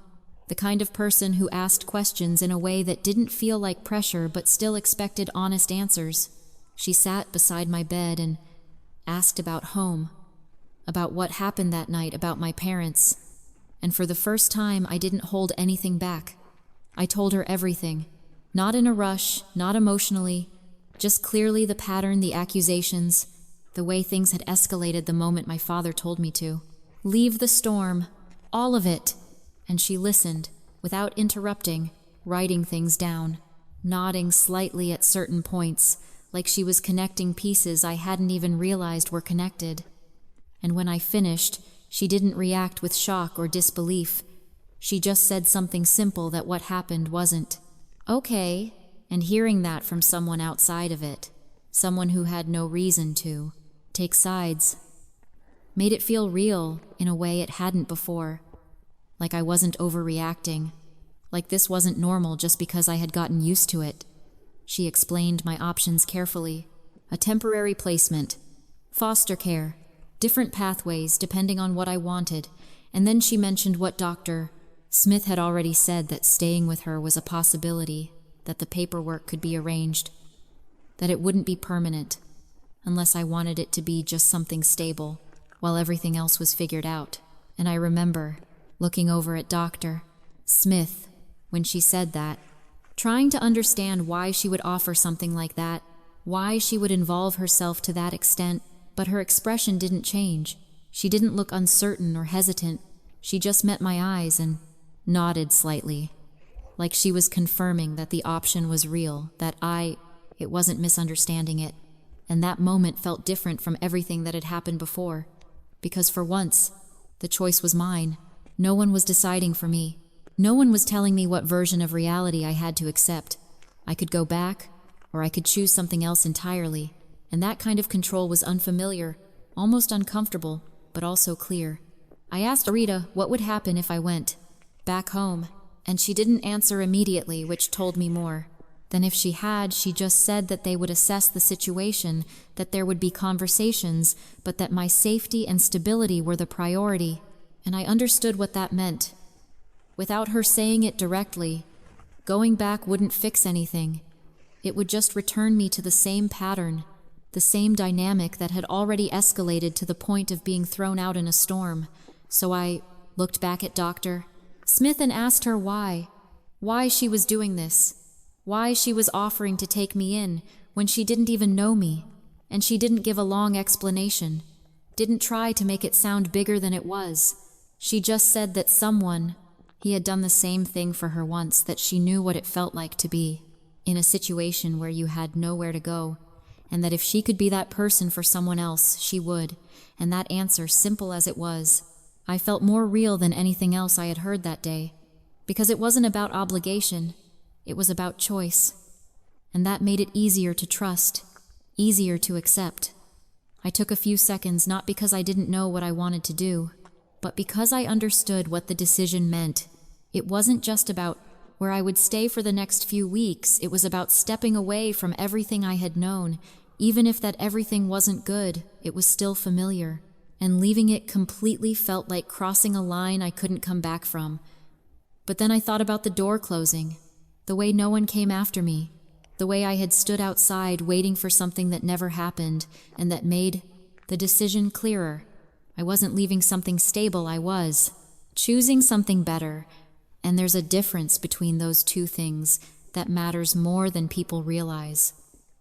the kind of person who asked questions in a way that didn't feel like pressure but still expected honest answers. She sat beside my bed and asked about home, about what happened that night, about my parents. And for the first time, I didn't hold anything back. I told her everything, not in a rush, not emotionally, just clearly, the pattern, the accusations, the way things had escalated the moment my father told me to. Leave the storm, all of it. And she listened, without interrupting, writing things down, nodding slightly at certain points, like she was connecting pieces I hadn't even realized were connected. And when I finished, she didn't react with shock or disbelief. She just said something simple, that what happened wasn't okay. And hearing that from someone outside of it, someone who had no reason to take sides, made it feel real in a way it hadn't before. Like I wasn't overreacting, like this wasn't normal just because I had gotten used to it. She explained my options carefully. A temporary placement, foster care, different pathways depending on what I wanted, and then she mentioned what Dr. Smith had already said, that staying with her was a possibility, that the paperwork could be arranged, that it wouldn't be permanent, unless I wanted it to be just something stable, while everything else was figured out. And I remember looking over at Dr. Smith when she said that, trying to understand why she would offer something like that, why she would involve herself to that extent, but her expression didn't change. She didn't look uncertain or hesitant. She just met my eyes and nodded slightly, like she was confirming that the option was real, that it wasn't misunderstanding it. And that moment felt different from everything that had happened before, because for once, the choice was mine. No one was deciding for me. No one was telling me what version of reality I had to accept. I could go back, or I could choose something else entirely, and that kind of control was unfamiliar, almost uncomfortable, but also clear. I asked Rita what would happen if I went back home, and she didn't answer immediately, which told me more. Then if she had, she just said that they would assess the situation, that there would be conversations, but that my safety and stability were the priority, and I understood what that meant. Without her saying it directly, going back wouldn't fix anything. It would just return me to the same pattern, the same dynamic that had already escalated to the point of being thrown out in a storm. So I looked back at Dr. Smith and asked her why she was doing this, why she was offering to take me in when she didn't even know me, and she didn't give a long explanation, didn't try to make it sound bigger than it was. She just said that he had done the same thing for her once, that she knew what it felt like to be in a situation where you had nowhere to go, and that if she could be that person for someone else, she would. And that answer, simple as it was, I felt more real than anything else I had heard that day, because it wasn't about obligation, it was about choice. And that made it easier to trust, easier to accept. I took a few seconds, not because I didn't know what I wanted to do, but because I understood what the decision meant. It wasn't just about where I would stay for the next few weeks. It was about stepping away from everything I had known. Even if that everything wasn't good, it was still familiar. And leaving it completely felt like crossing a line I couldn't come back from. But then I thought about the door closing, the way no one came after me, the way I had stood outside waiting for something that never happened, and that made the decision clearer. I wasn't leaving something stable, I was choosing something better. And there's a difference between those two things that matters more than people realize.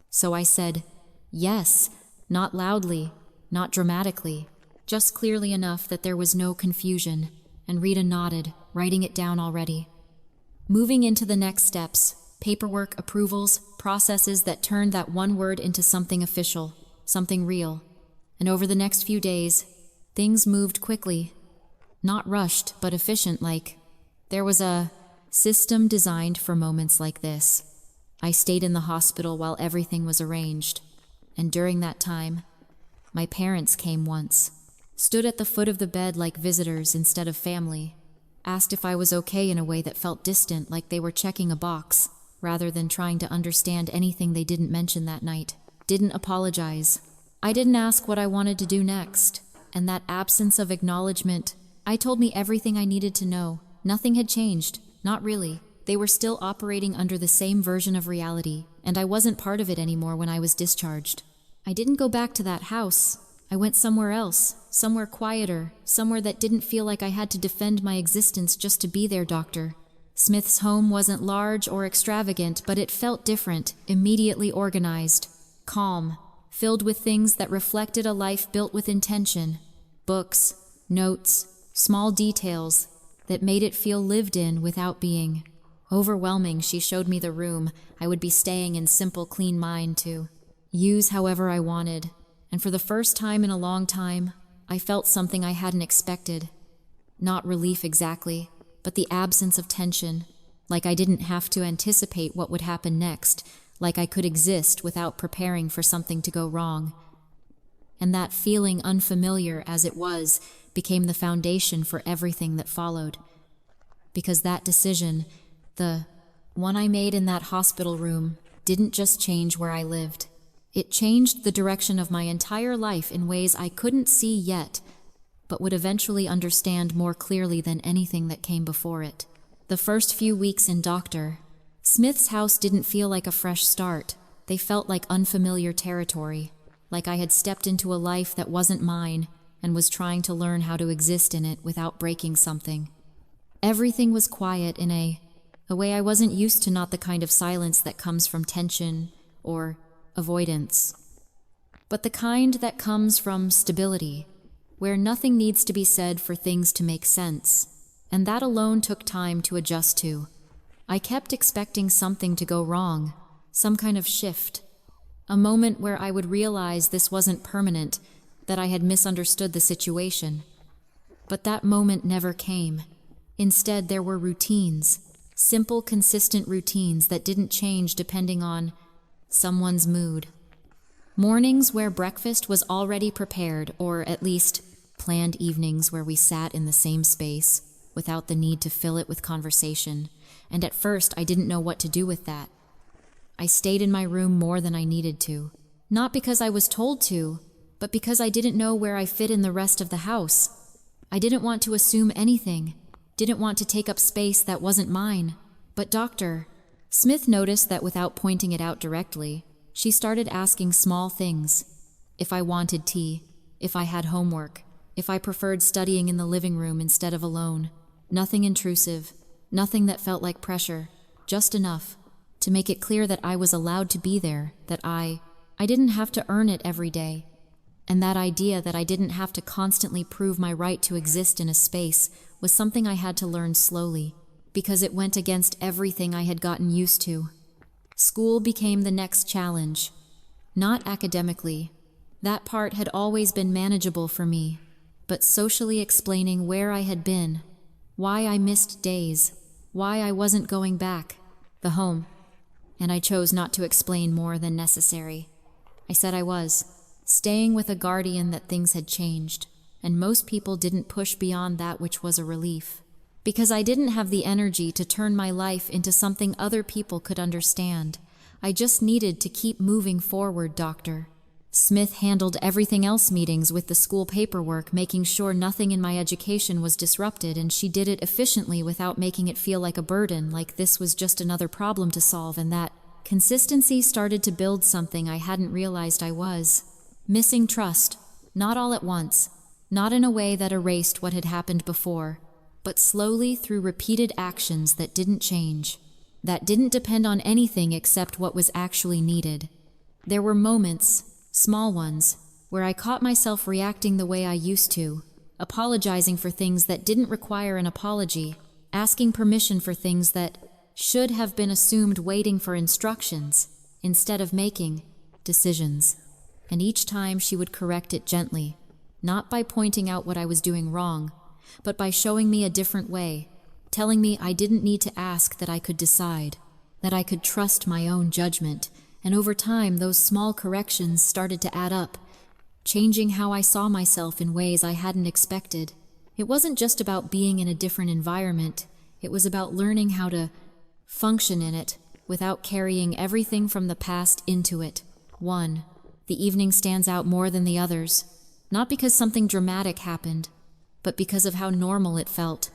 So I said, yes, not loudly, not dramatically, just clearly enough that there was no confusion, and Rita nodded, writing it down already. Moving into the next steps, paperwork, approvals, processes that turned that one word into something official, something real. And over the next few days, things moved quickly. Not rushed, but efficient, like there was a system designed for moments like this. I stayed in the hospital while everything was arranged, and during that time, my parents came once, stood at the foot of the bed like visitors instead of family, asked if I was okay in a way that felt distant, like they were checking a box, rather than trying to understand anything they didn't mention that night. Didn't apologize. I didn't ask what I wanted to do next, and that absence of acknowledgement, I told me everything I needed to know. Nothing had changed, not really. They were still operating under the same version of reality, and I wasn't part of it anymore when I was discharged. I didn't go back to that house. I went somewhere else, somewhere quieter, somewhere that didn't feel like I had to defend my existence just to be there, Dr. Smith's home wasn't large or extravagant, but it felt different, immediately organized, calm, filled with things that reflected a life built with intention. Books, notes, small details that made it feel lived in without being overwhelming. She showed me the room I would be staying in, simple, clean mind to use however I wanted. And for the first time in a long time, I felt something I hadn't expected. Not relief exactly, but the absence of tension, like I didn't have to anticipate what would happen next, like I could exist without preparing for something to go wrong. And that feeling, unfamiliar as it was, became the foundation for everything that followed. Because that decision, the one I made in that hospital room, didn't just change where I lived. It changed the direction of my entire life in ways I couldn't see yet, but would eventually understand more clearly than anything that came before it. The first few weeks in Dr. Smith's house didn't feel like a fresh start. They felt like unfamiliar territory, like I had stepped into a life that wasn't mine, and was trying to learn how to exist in it without breaking something. Everything was quiet in a way I wasn't used to, not the kind of silence that comes from tension or avoidance, but the kind that comes from stability, where nothing needs to be said for things to make sense, and that alone took time to adjust to. I kept expecting something to go wrong, some kind of shift, a moment where I would realize this wasn't permanent, that I had misunderstood the situation. But that moment never came. Instead, there were routines, simple, consistent routines that didn't change depending on someone's mood. Mornings where breakfast was already prepared, or at least planned evenings where we sat in the same space without the need to fill it with conversation. And at first, I didn't know what to do with that. I stayed in my room more than I needed to, not because I was told to, but because I didn't know where I fit in the rest of the house. I didn't want to assume anything, didn't want to take up space that wasn't mine. But Dr. Smith noticed that without pointing it out directly, she started asking small things. If I wanted tea, if I had homework, if I preferred studying in the living room instead of alone. Nothing intrusive, nothing that felt like pressure, just enough to make it clear that I was allowed to be there, that I didn't have to earn it every day. And that idea that I didn't have to constantly prove my right to exist in a space was something I had to learn slowly, because it went against everything I had gotten used to. School became the next challenge. Not academically. That part had always been manageable for me, but socially explaining where I had been, why I missed days, why I wasn't going back, the home. And I chose not to explain more than necessary. I said I was staying with a guardian, that things had changed, and most people didn't push beyond that, which was a relief. Because I didn't have the energy to turn my life into something other people could understand. I just needed to keep moving forward. Dr. Smith handled everything else, meetings with the school paperwork, making sure nothing in my education was disrupted, and she did it efficiently without making it feel like a burden, like this was just another problem to solve. And that consistency started to build something I hadn't realized I was missing: trust, not all at once, not in a way that erased what had happened before, but slowly through repeated actions that didn't change, that didn't depend on anything except what was actually needed. There were moments, small ones, where I caught myself reacting the way I used to, apologizing for things that didn't require an apology, asking permission for things that should have been assumed, waiting for instructions instead of making decisions. And each time she would correct it gently, not by pointing out what I was doing wrong, but by showing me a different way, telling me I didn't need to ask, that I could decide, that I could trust my own judgment. And over time, those small corrections started to add up, changing how I saw myself in ways I hadn't expected. It wasn't just about being in a different environment, it was about learning how to function in it without carrying everything from the past into it. The evening stands out more than the others, not because something dramatic happened, but because of how normal it felt.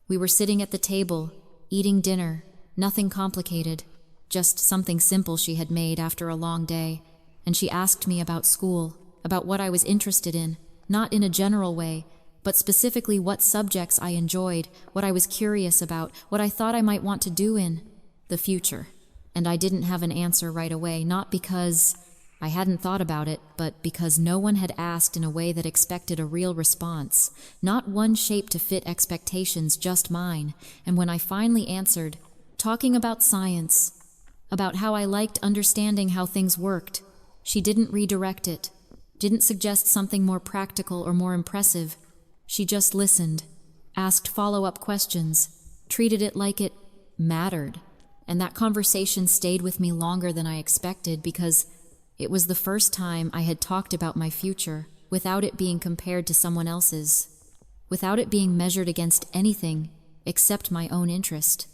We were sitting at the table, eating dinner, nothing complicated, just something simple she had made after a long day, and she asked me about school, about what I was interested in, not in a general way, but specifically what subjects I enjoyed, what I was curious about, what I thought I might want to do in the future. And I didn't have an answer right away, not because I hadn't thought about it, but because no one had asked in a way that expected a real response, not one shape to fit expectations, just mine. And when I finally answered, talking about science, about how I liked understanding how things worked, she didn't redirect it, didn't suggest something more practical or more impressive. She just listened, asked follow-up questions, treated it like it mattered. And that conversation stayed with me longer than I expected, because it was the first time I had talked about my future without it being compared to someone else's, without it being measured against anything except my own interest.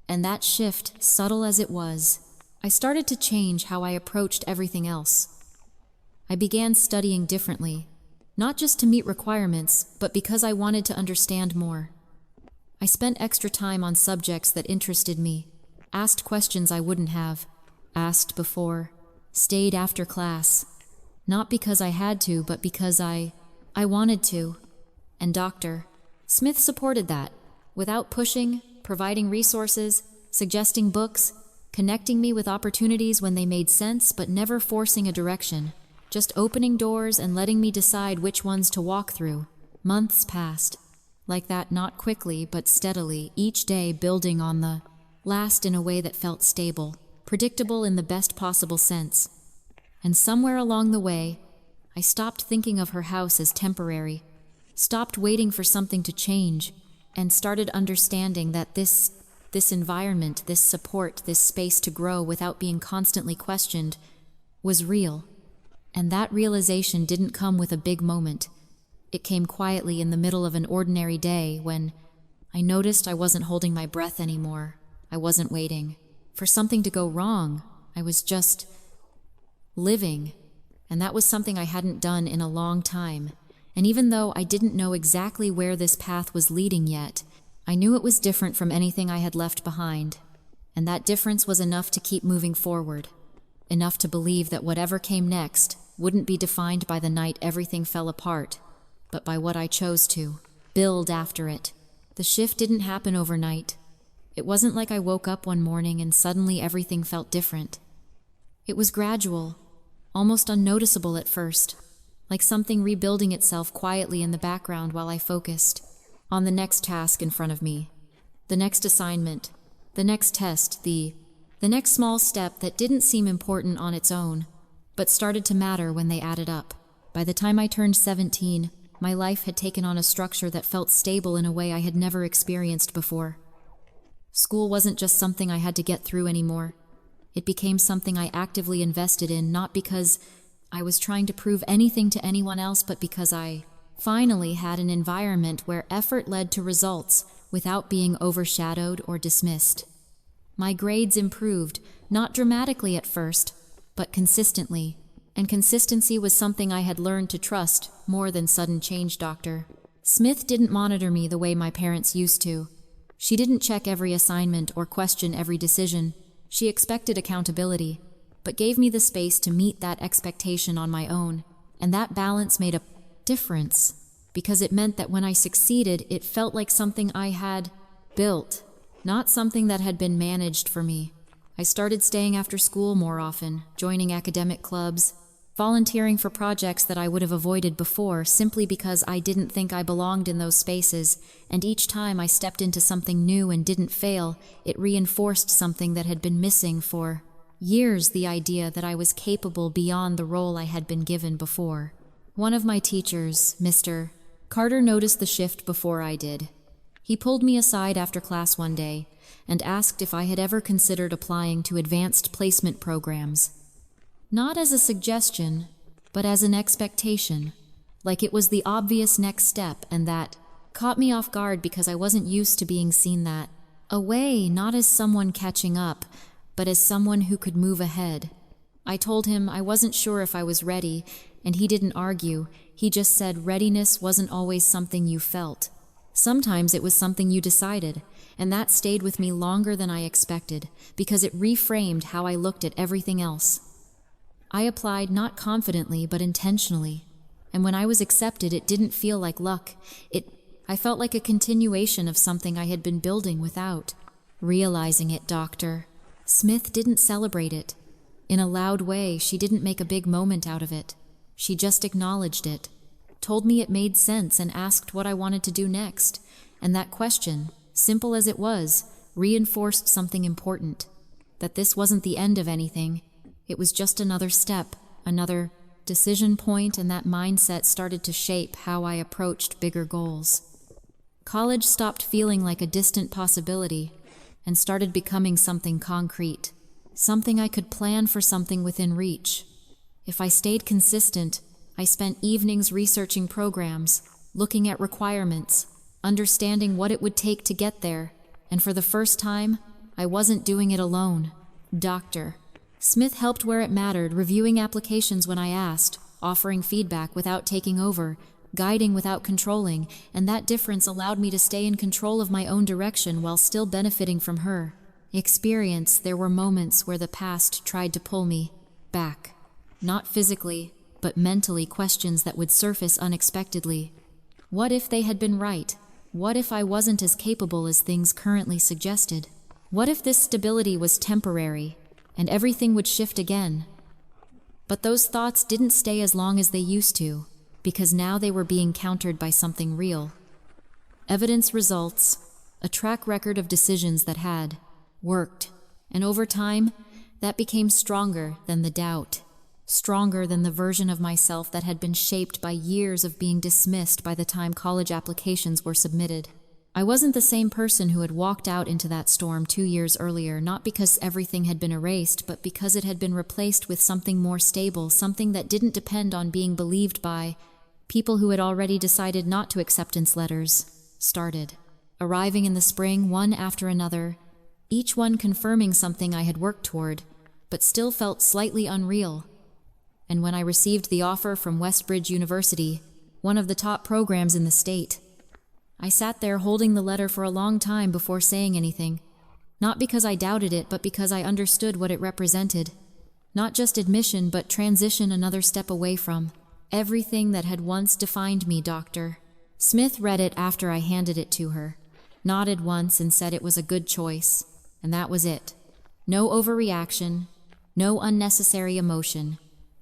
And that shift, subtle as it was, I started to change how I approached everything else. I began studying differently, not just to meet requirements, but because I wanted to understand more. I spent extra time on subjects that interested me, asked questions I wouldn't have asked before, stayed after class, not because I had to, but because I I wanted to. And Dr. Smith supported that, without pushing, providing resources, suggesting books, connecting me with opportunities when they made sense but never forcing a direction, just opening doors and letting me decide which ones to walk through. Months passed, like that, not quickly but steadily, each day building on the last in a way that felt stable, predictable in the best possible sense. And somewhere along the way, I stopped thinking of her house as temporary, stopped waiting for something to change, and started understanding that this environment, this support, this space to grow without being constantly questioned, was real. And that realization didn't come with a big moment. It came quietly in the middle of an ordinary day when I noticed I wasn't holding my breath anymore. I wasn't waiting for something to go wrong. I was just living. And that was something I hadn't done in a long time. And even though I didn't know exactly where this path was leading yet, I knew it was different from anything I had left behind. And that difference was enough to keep moving forward. Enough to believe that whatever came next wouldn't be defined by the night everything fell apart, but by what I chose to build after it. The shift didn't happen overnight. It wasn't like I woke up one morning and suddenly everything felt different. It was gradual, almost unnoticeable at first, like something rebuilding itself quietly in the background while I focused on the next task in front of me, the next assignment, the next test, the next small step that didn't seem important on its own, but started to matter when they added up. By the time I turned 17, my life had taken on a structure that felt stable in a way I had never experienced before. School wasn't just something I had to get through anymore. It became something I actively invested in, not because I was trying to prove anything to anyone else, but because I finally had an environment where effort led to results without being overshadowed or dismissed. My grades improved, not dramatically at first, but consistently. And consistency was something I had learned to trust more than sudden change. Dr. Smith didn't monitor me the way my parents used to. She didn't check every assignment or question every decision. She expected accountability, but gave me the space to meet that expectation on my own. And that balance made a difference, because it meant that when I succeeded, it felt like something I had built, not something that had been managed for me. I started staying after school more often, joining academic clubs, volunteering for projects that I would have avoided before simply because I didn't think I belonged in those spaces, and each time I stepped into something new and didn't fail, it reinforced something that had been missing for years, the idea that I was capable beyond the role I had been given before. One of my teachers, Mr. Carter, noticed the shift before I did. He pulled me aside after class one day and asked if I had ever considered applying to advanced placement programs. Not as a suggestion, but as an expectation, like it was the obvious next step, and that caught me off guard because I wasn't used to being seen that way, not as someone catching up, but as someone who could move ahead. I told him I wasn't sure if I was ready, and he didn't argue. He just said readiness wasn't always something you felt. Sometimes it was something you decided, and that stayed with me longer than I expected, because it reframed how I looked at everything else. I applied not confidently, but intentionally, and when I was accepted, it didn't feel like luck. I felt like a continuation of something I had been building without realizing it. Dr. Smith didn't celebrate it. In a loud way, she didn't make a big moment out of it. She just acknowledged it, told me it made sense, and asked what I wanted to do next. And that question, simple as it was, reinforced something important, that this wasn't the end of anything. It was just another step, another decision point, and that mindset started to shape how I approached bigger goals. College stopped feeling like a distant possibility and started becoming something concrete, something I could plan for, something within reach. If I stayed consistent, I spent evenings researching programs, looking at requirements, understanding what it would take to get there, and for the first time, I wasn't doing it alone. Dr. Smith helped where it mattered, reviewing applications when I asked, offering feedback without taking over, guiding without controlling, and that difference allowed me to stay in control of my own direction while still benefiting from her experience. There were moments where the past tried to pull me back, not physically, but mentally questions that would surface unexpectedly. What if they had been right? What if I wasn't as capable as things currently suggested? What if this stability was temporary, and everything would shift again? But those thoughts didn't stay as long as they used to, because now they were being countered by something real. Evidence, results, a track record of decisions that had worked, and over time, that became stronger than the doubt, stronger than the version of myself that had been shaped by years of being dismissed by the time college applications were submitted. I wasn't the same person who had walked out into that storm 2 years earlier, not because everything had been erased, but because it had been replaced with something more stable, something that didn't depend on being believed by people who had already decided not to. Acceptance letters started arriving in the spring, one after another, each one confirming something I had worked toward, but still felt slightly unreal. And when I received the offer from Westbridge University, one of the top programs in the state, I sat there holding the letter for a long time before saying anything, not because I doubted it, but because I understood what it represented. Not just admission, but transition, another step away from everything that had once defined me. Dr. Smith read it after I handed it to her, nodded once and said it was a good choice, and that was it. No overreaction, no unnecessary emotion,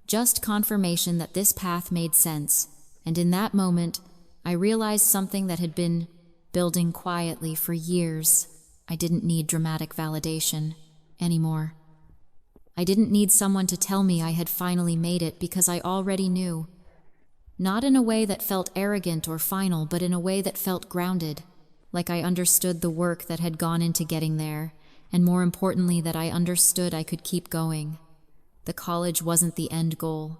just confirmation that this path made sense. And in that moment, I realized something that had been building quietly for years. I didn't need dramatic validation anymore. I didn't need someone to tell me I had finally made it, because I already knew. Not in a way that felt arrogant or final, but in a way that felt grounded, like I understood the work that had gone into getting there, and more importantly, that I understood I could keep going. The college wasn't the end goal.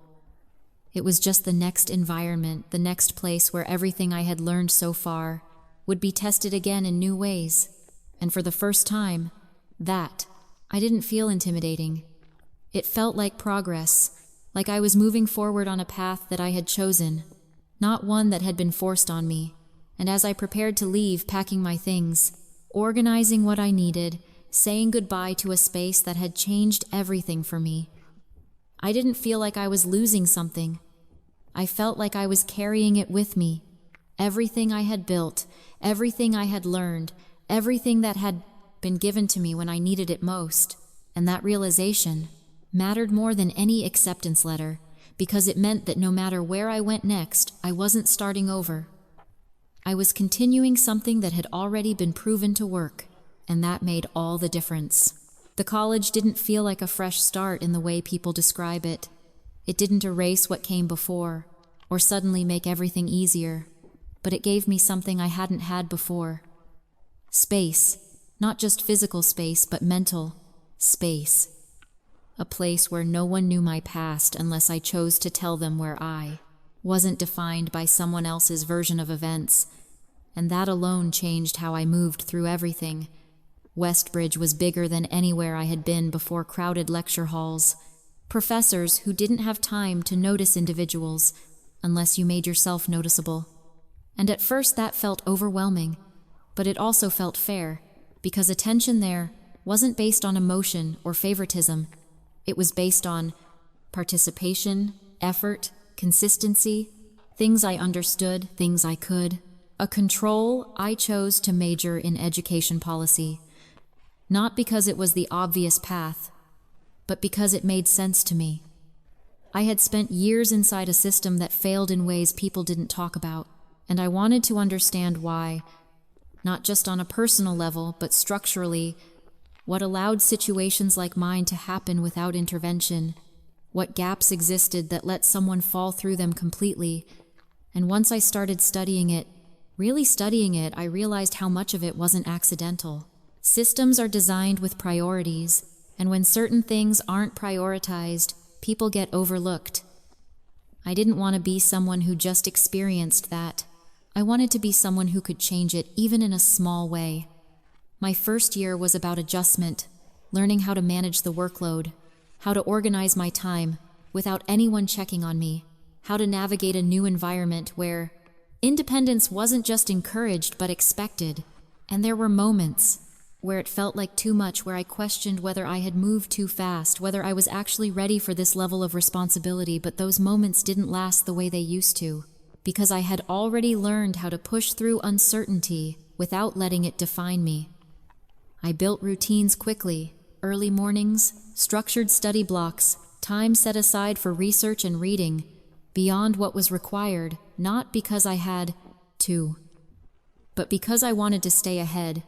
It was just the next environment, the next place where everything I had learned so far would be tested again in new ways. And for the first time, I didn't feel intimidating. It felt like progress, like I was moving forward on a path that I had chosen, not one that had been forced on me. And as I prepared to leave, packing my things, organizing what I needed, saying goodbye to a space that had changed everything for me, I didn't feel like I was losing something. I felt like I was carrying it with me. Everything I had built, everything I had learned, everything that had been given to me when I needed it most. And that realization mattered more than any acceptance letter, because it meant that no matter where I went next, I wasn't starting over. I was continuing something that had already been proven to work, and that made all the difference. The college didn't feel like a fresh start in the way people describe it. It didn't erase what came before, or suddenly make everything easier, but it gave me something I hadn't had before. Space, not just physical space, but mental space. A place where no one knew my past unless I chose to tell them, where I wasn't defined by someone else's version of events, and that alone changed how I moved through everything. Westbridge was bigger than anywhere I had been before. Crowded lecture halls, professors who didn't have time to notice individuals unless you made yourself noticeable. And at first that felt overwhelming, but it also felt fair, because attention there wasn't based on emotion or favoritism. It was based on participation, effort, consistency, things I understood, things I could. A control. I chose to major in education policy, not because it was the obvious path, but because it made sense to me. I had spent years inside a system that failed in ways people didn't talk about, and I wanted to understand why, not just on a personal level, but structurally, what allowed situations like mine to happen without intervention, what gaps existed that let someone fall through them completely. And once I started studying it, really studying it, I realized how much of it wasn't accidental. Systems are designed with priorities, and when certain things aren't prioritized, people get overlooked. I didn't want to be someone who just experienced that. I wanted to be someone who could change it, even in a small way. My first year was about adjustment, learning how to manage the workload, how to organize my time without anyone checking on me, how to navigate a new environment where independence wasn't just encouraged but expected. And there were moments where it felt like too much, where I questioned whether I had moved too fast, whether I was actually ready for this level of responsibility, but those moments didn't last the way they used to, because I had already learned how to push through uncertainty without letting it define me. I built routines quickly, early mornings, structured study blocks, time set aside for research and reading, beyond what was required, not because I had to, but because I wanted to stay ahead,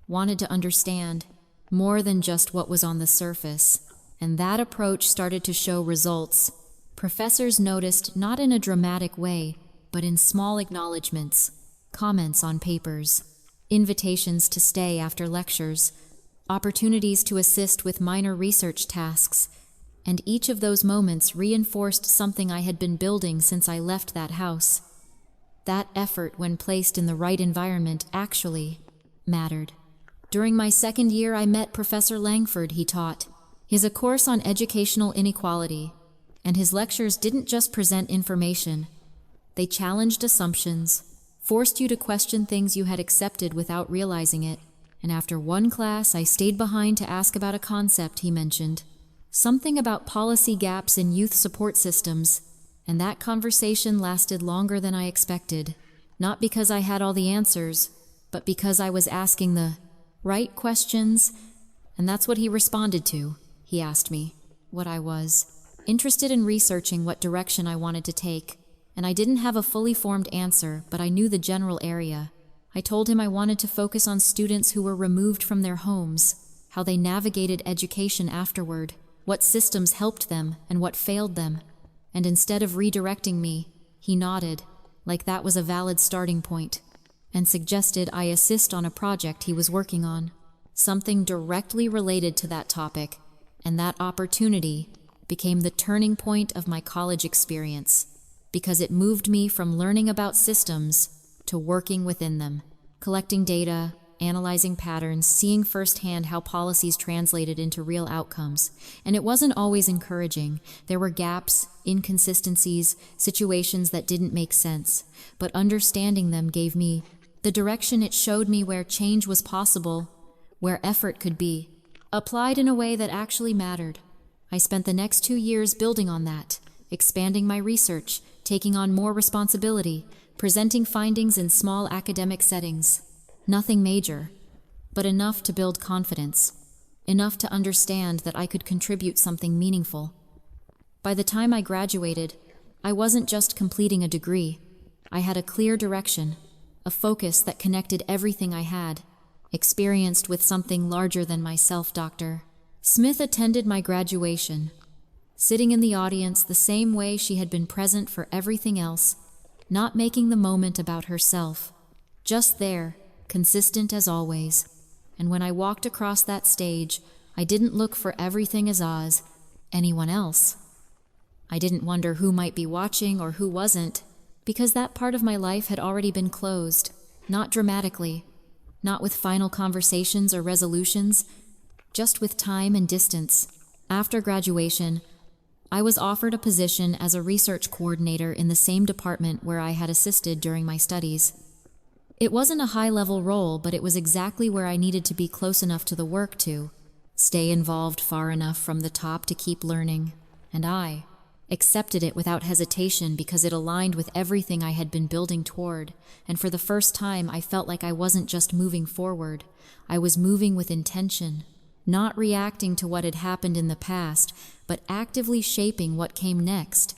wanted to understand more than just what was on the surface. And that approach started to show results. Professors noticed, not in a dramatic way, but in small acknowledgments, comments on papers, invitations to stay after lectures, opportunities to assist with minor research tasks, and each of those moments reinforced something I had been building since I left that house. That effort, when placed in the right environment, actually mattered. During my second year, I met Professor Langford. He taught a course on educational inequality, and his lectures didn't just present information. They challenged assumptions, forced you to question things you had accepted without realizing it. And after one class, I stayed behind to ask about a concept he mentioned, something about policy gaps in youth support systems, and that conversation lasted longer than I expected, not because I had all the answers, but because I was asking the right questions, and that's what he responded to. He asked me what I was interested in researching, what direction I wanted to take, and I didn't have a fully formed answer, but I knew the general area. I told him I wanted to focus on students who were removed from their homes, how they navigated education afterward, what systems helped them and what failed them. And instead of redirecting me, he nodded, like that was a valid starting point, and suggested I assist on a project he was working on, something directly related to that topic, and that opportunity became the turning point of my college experience, because it moved me from learning about systems to working within them, collecting data, analyzing patterns, seeing firsthand how policies translated into real outcomes. And it wasn't always encouraging. There were gaps, inconsistencies, situations that didn't make sense. But understanding them gave me the direction. It showed me where change was possible, where effort could be applied in a way that actually mattered. I spent the next 2 years building on that, expanding my research, taking on more responsibility, presenting findings in small academic settings. Nothing major, but enough to build confidence, enough to understand that I could contribute something meaningful. By the time I graduated, I wasn't just completing a degree. I had a clear direction, a focus that connected everything I had, experienced with something larger than myself. Dr. Smith attended my graduation, sitting in the audience the same way she had been present for everything else, not making the moment about herself, just there, consistent as always. And when I walked across that stage, I didn't look for everything as anyone else. I didn't wonder who might be watching or who wasn't, because that part of my life had already been closed, not dramatically, not with final conversations or resolutions, just with time and distance. After graduation, I was offered a position as a research coordinator in the same department where I had assisted during my studies. It wasn't a high-level role, but it was exactly where I needed to be, close enough to the work to stay involved, far enough from the top to keep learning. And I accepted it without hesitation because it aligned with everything I had been building toward. And for the first time, I felt like I wasn't just moving forward. I was moving with intention, not reacting to what had happened in the past, but actively shaping what came next.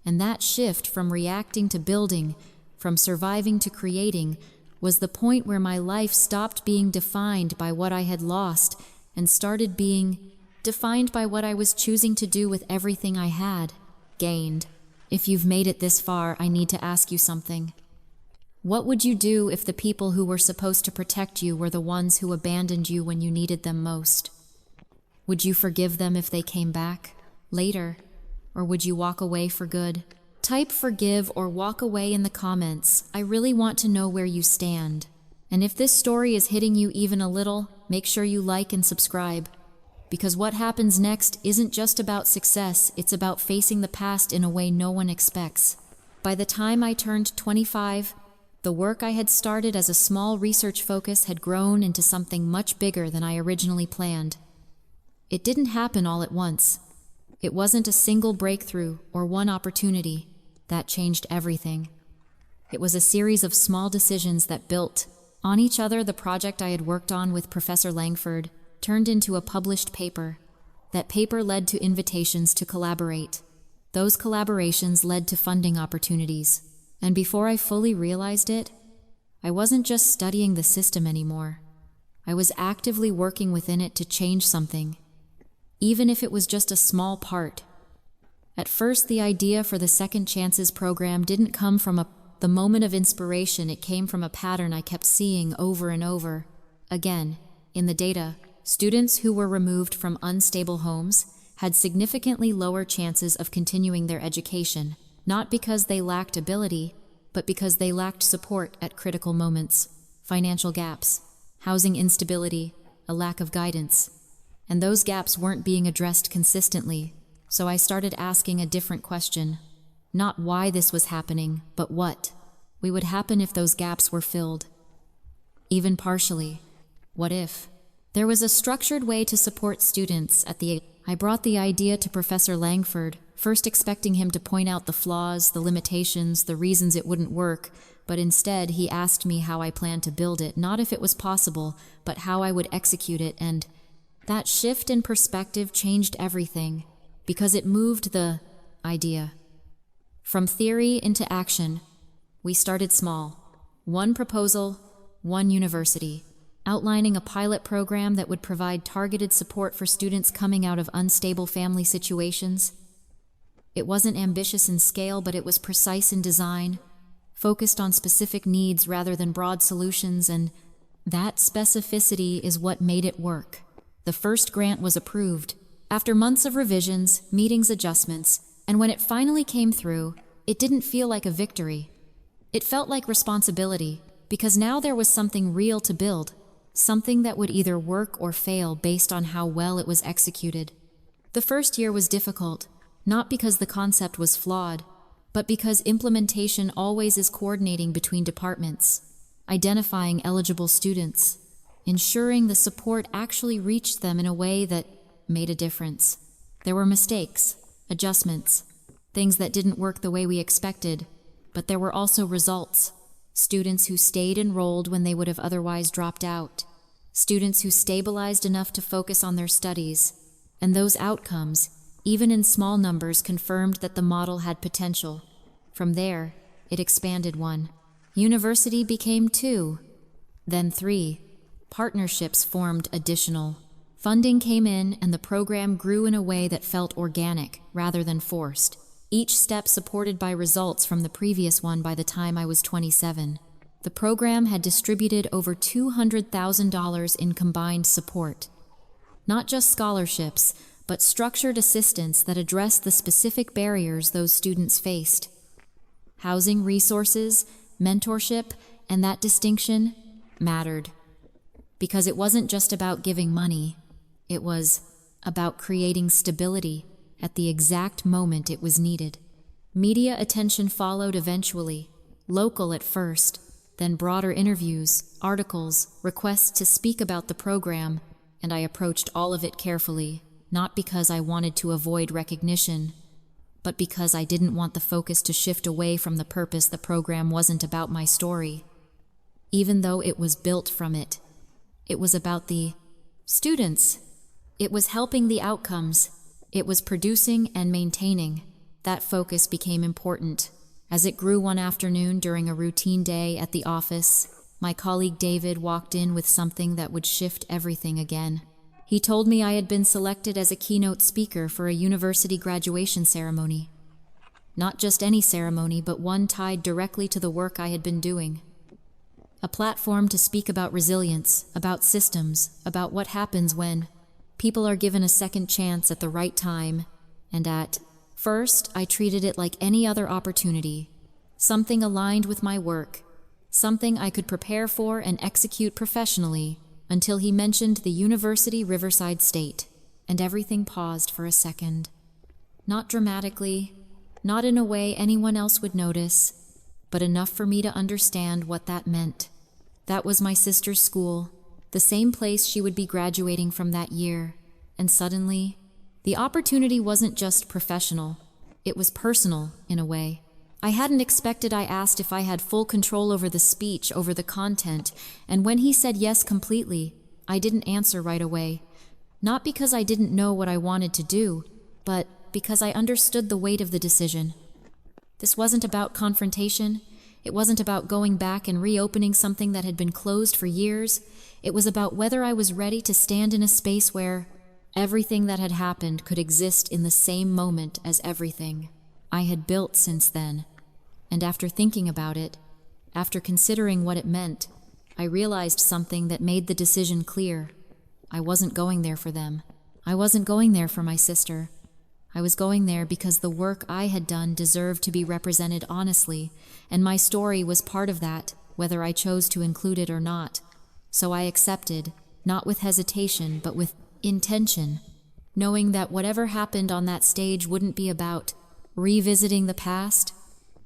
And that shift from reacting to building, from surviving to creating, was the point where my life stopped being defined by what I had lost and started being defined by what I was choosing to do with everything I had gained. If you've made it this far, I need to ask you something. What would you do if the people who were supposed to protect you were the ones who abandoned you when you needed them most? Would you forgive them if they came back later, or would you walk away for good? Type forgive or walk away in the comments. I really want to know where you stand. And if this story is hitting you even a little, make sure you like and subscribe. Because what happens next isn't just about success, it's about facing the past in a way no one expects. By the time I turned 25, The work I had started as a small research focus had grown into something much bigger than I originally planned. It didn't happen all at once. It wasn't a single breakthrough or one opportunity that changed everything. It was a series of small decisions that built on each other. The project I had worked on with Professor Langford turned into a published paper. That paper led to invitations to collaborate. Those collaborations led to funding opportunities. And before I fully realized it, I wasn't just studying the system anymore. I was actively working within it to change something, even if it was just a small part. At first, the idea for the Second Chances program didn't come from the moment of inspiration. It came from a pattern I kept seeing over and over again in the data. Students who were removed from unstable homes had significantly lower chances of continuing their education, not because they lacked ability, but because they lacked support at critical moments. Financial gaps, housing instability, a lack of guidance. And those gaps weren't being addressed consistently, so I started asking a different question. Not why this was happening, but what would happen if those gaps were filled. Even partially. What if there was a structured way to support students at the... I brought the idea to Professor Langford, first expecting him to point out the flaws, the limitations, the reasons it wouldn't work, but instead he asked me how I planned to build it, not if it was possible, but how I would execute it. And that shift in perspective changed everything, because it moved the idea from theory into action. We started small. One proposal, one university, outlining a pilot program that would provide targeted support for students coming out of unstable family situations. It wasn't ambitious in scale, but it was precise in design, focused on specific needs rather than broad solutions, and that specificity is what made it work. The first grant was approved, after months of revisions, meetings, adjustments, and when it finally came through, it didn't feel like a victory. It felt like responsibility, because now there was something real to build, something that would either work or fail based on how well it was executed. The first year was difficult, not because the concept was flawed, but because implementation always is coordinating between departments, identifying eligible students, ensuring the support actually reached them in a way that made a difference. There were mistakes, adjustments, things that didn't work the way we expected, but there were also results. Students who stayed enrolled when they would have otherwise dropped out. Students who stabilized enough to focus on their studies. And those outcomes, even in small numbers, confirmed that the model had potential. From there, it expanded 1. University became 2, then 3. Partnerships formed additional. Funding came in and the program grew in a way that felt organic rather than forced. Each step supported by results from the previous one. By the time I was 27. The program had distributed over $200,000 in combined support. Not just scholarships, but structured assistance that addressed the specific barriers those students faced. Housing, resources, mentorship, and that distinction mattered. Because it wasn't just about giving money, it was about creating stability at the exact moment it was needed. Media attention followed eventually, local at first, then broader interviews, articles, requests to speak about the program, and I approached all of it carefully, not because I wanted to avoid recognition, but because I didn't want the focus to shift away from the purpose. The program wasn't about my story. Even though it was built from it, it was about the students. It was helping the outcomes. It was producing and maintaining. That focus became important. As it grew one afternoon during a routine day at the office, my colleague David walked in with something that would shift everything again. He told me I had been selected as a keynote speaker for a university graduation ceremony. Not just any ceremony, but one tied directly to the work I had been doing. A platform to speak about resilience, about systems, about what happens when people are given a second chance at the right time, and at first, I treated it like any other opportunity, something aligned with my work, something I could prepare for and execute professionally, until he mentioned the University Riverside State, and everything paused for a second. Not dramatically, not in a way anyone else would notice, but enough for me to understand what that meant. That was my sister's school, the same place she would be graduating from that year, and suddenly, the opportunity wasn't just professional, it was personal in a way. I hadn't expected. I asked if I had full control over the speech, over the content, and when he said yes completely, I didn't answer right away. Not because I didn't know what I wanted to do, but because I understood the weight of the decision. This wasn't about confrontation. It wasn't about going back and reopening something that had been closed for years. It was about whether I was ready to stand in a space where everything that had happened could exist in the same moment as everything I had built since then. And after thinking about it, after considering what it meant, I realized something that made the decision clear. I wasn't going there for them. I wasn't going there for my sister. I was going there because the work I had done deserved to be represented honestly, and my story was part of that, whether I chose to include it or not. So I accepted, not with hesitation, but with intention, knowing that whatever happened on that stage wouldn't be about revisiting the past.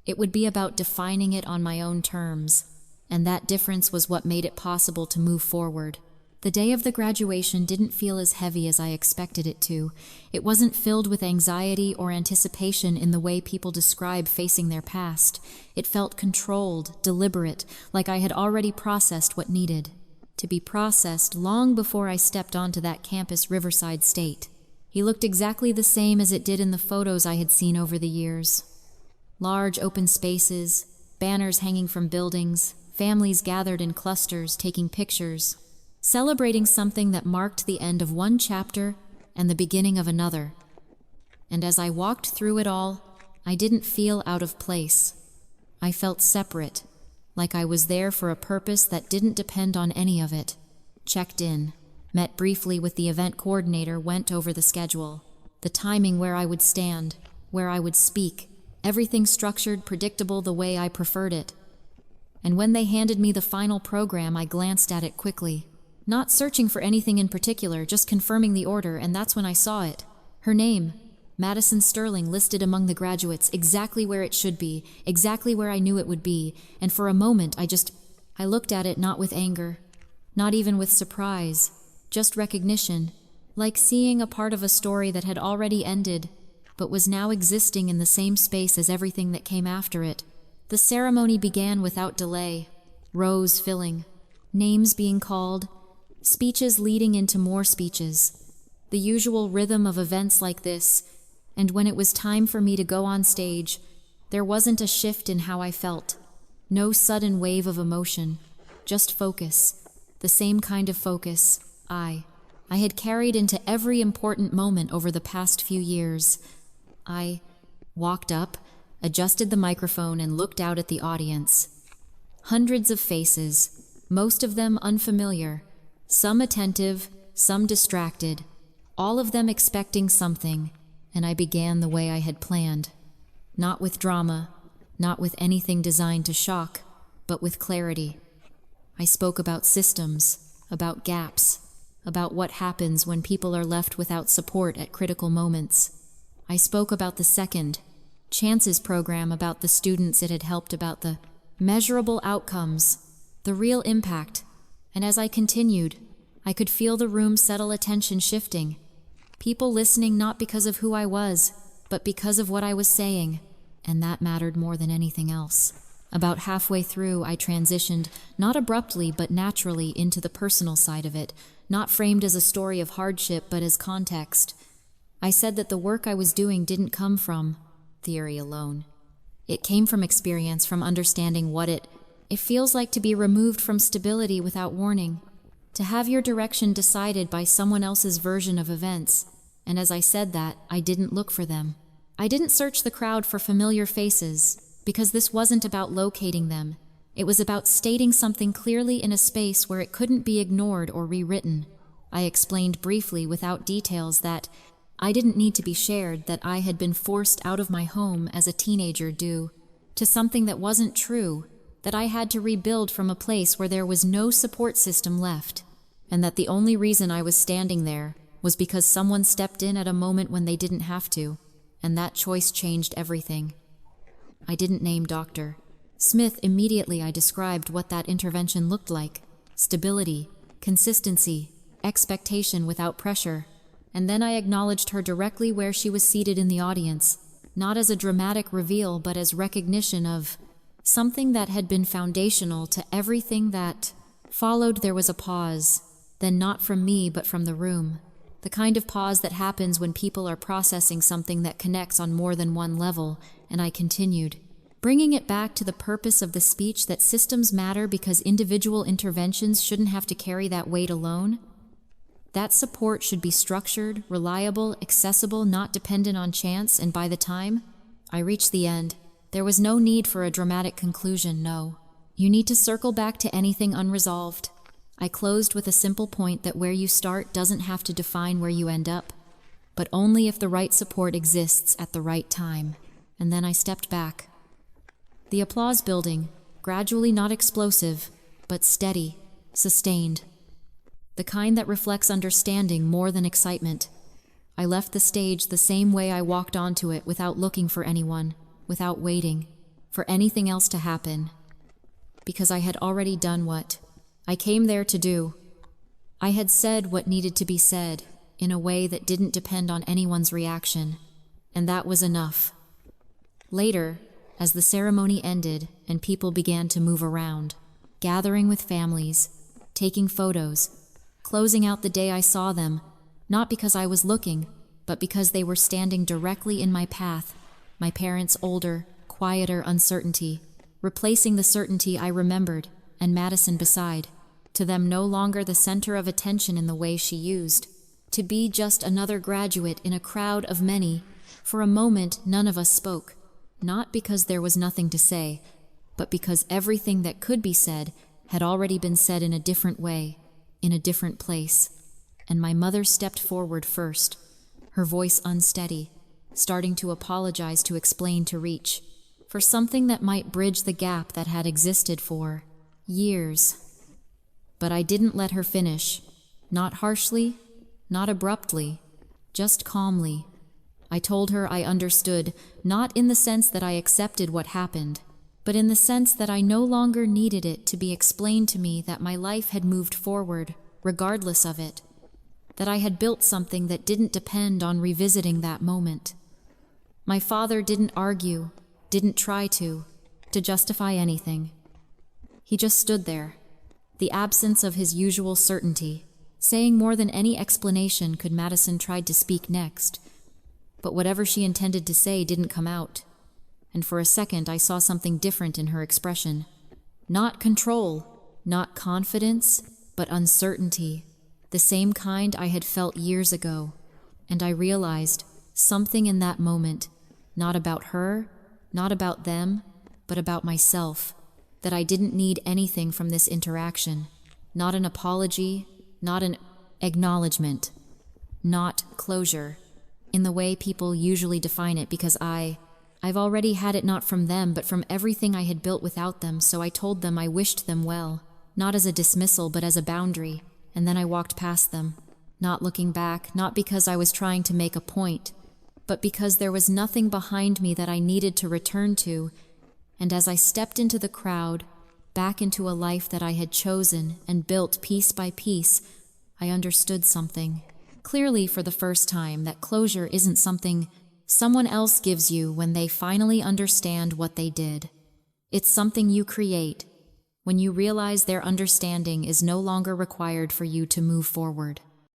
It would be about defining it on my own terms, and that difference was what made it possible to move forward. The day of the graduation didn't feel as heavy as I expected it to. It wasn't filled with anxiety or anticipation in the way people describe facing their past. It felt controlled, deliberate, like I had already processed what needed to be processed long before I stepped onto that campus Riverside State. He looked exactly the same as it did in the photos I had seen over the years. Large open spaces, banners hanging from buildings, families gathered in clusters taking pictures, celebrating something that marked the end of one chapter and the beginning of another. And as I walked through it all, I didn't feel out of place. I felt separate, like I was there for a purpose that didn't depend on any of it. Checked in, met briefly with the event coordinator, went over the schedule, the timing, where I would stand, where I would speak, everything structured, predictable, the way I preferred it. And when they handed me the final program, I glanced at it quickly. Not searching for anything in particular, just confirming the order, and that's when I saw it. Her name, Madison Sterling, listed among the graduates, exactly where it should be, exactly where I knew it would be, and for a moment I looked at it not with anger, not even with surprise, just recognition, like seeing a part of a story that had already ended, but was now existing in the same space as everything that came after it. The ceremony began without delay, rows filling, names being called, speeches leading into more speeches, the usual rhythm of events like this. And when it was time for me to go on stage, there wasn't a shift in how I felt, no sudden wave of emotion, just focus, the same kind of focus I had carried into every important moment over the past few years. I walked up, adjusted the microphone, and looked out at the audience. Hundreds of faces, most of them unfamiliar, some attentive, some distracted, all of them expecting something, and I began the way I had planned. Not with drama, not with anything designed to shock, but with clarity. I spoke about systems, about gaps, about what happens when people are left without support at critical moments. I spoke about the second Chances program, about the students it had helped, about the measurable outcomes, the real impact. And as I continued, I could feel the room settle, attention shifting. People listening not because of who I was, but because of what I was saying, and that mattered more than anything else. About halfway through, I transitioned, not abruptly but naturally, into the personal side of it, not framed as a story of hardship but as context. I said that the work I was doing didn't come from theory alone. It came from experience, from understanding what it feels like to be removed from stability without warning, to have your direction decided by someone else's version of events. And as I said that, I didn't look for them. I didn't search the crowd for familiar faces, because this wasn't about locating them. It was about stating something clearly in a space where it couldn't be ignored or rewritten. I explained briefly, without details, that I didn't need to be shared, that I had been forced out of my home as a teenager due to something that wasn't true, that I had to rebuild from a place where there was no support system left, and that the only reason I was standing there was because someone stepped in at a moment when they didn't have to, and that choice changed everything. I didn't name Doctor. Smith, immediately I described what that intervention looked like: stability, consistency, expectation without pressure. And then I acknowledged her directly where she was seated in the audience, not as a dramatic reveal, but as recognition of something that had been foundational to everything that followed. There was a pause, then not from me, but from the room. The kind of pause that happens when people are processing something that connects on more than one level, and I continued, bringing it back to the purpose of the speech, that systems matter because individual interventions shouldn't have to carry that weight alone. That support should be structured, reliable, accessible, not dependent on chance. And by the time I reached the end, there was no need for a dramatic conclusion. No. You need to circle back to anything unresolved. I closed with a simple point that where you start doesn't have to define where you end up, but only if the right support exists at the right time. And then I stepped back. The applause building, gradually, not explosive, but steady, sustained. The kind that reflects understanding more than excitement. I left the stage the same way I walked onto it, without looking for anyone, without waiting for anything else to happen, because I had already done what I came there to do. I had said what needed to be said in a way that didn't depend on anyone's reaction, and that was enough. Later, as the ceremony ended and people began to move around, gathering with families, taking photos, closing out the day, I saw them, not because I was looking, but because they were standing directly in my path, my parents' older, quieter uncertainty, replacing the certainty I remembered, and Madison beside, to them no longer the center of attention in the way she used to be, just another graduate in a crowd of many. For a moment, none of us spoke, not because there was nothing to say, but because everything that could be said had already been said in a different way, in a different place. And my mother stepped forward first, her voice unsteady, starting to apologize, to explain, to reach for something that might bridge the gap that had existed for years. But I didn't let her finish, not harshly, not abruptly, just calmly. I told her I understood, not in the sense that I accepted what happened, but in the sense that I no longer needed it to be explained to me, that my life had moved forward, regardless of it, that I had built something that didn't depend on revisiting that moment. My father didn't argue, didn't try to justify anything. He just stood there, the absence of his usual certainty, saying more than any explanation could. Madison tried to speak next, but whatever she intended to say didn't come out, and for a second I saw something different in her expression. Not control, not confidence, but uncertainty, the same kind I had felt years ago. And I realized something in that moment, not about her, not about them, but about myself, that I didn't need anything from this interaction. Not an apology, not an acknowledgement, not closure, in the way people usually define it, because I've already had it, not from them, but from everything I had built without them. So I told them I wished them well, not as a dismissal, but as a boundary, and then I walked past them, not looking back, not because I was trying to make a point, but because there was nothing behind me that I needed to return to. And as I stepped into the crowd, back into a life that I had chosen and built piece by piece, I understood something, clearly for the first time, that closure isn't something someone else gives you when they finally understand what they did. It's something you create when you realize their understanding is no longer required for you to move forward.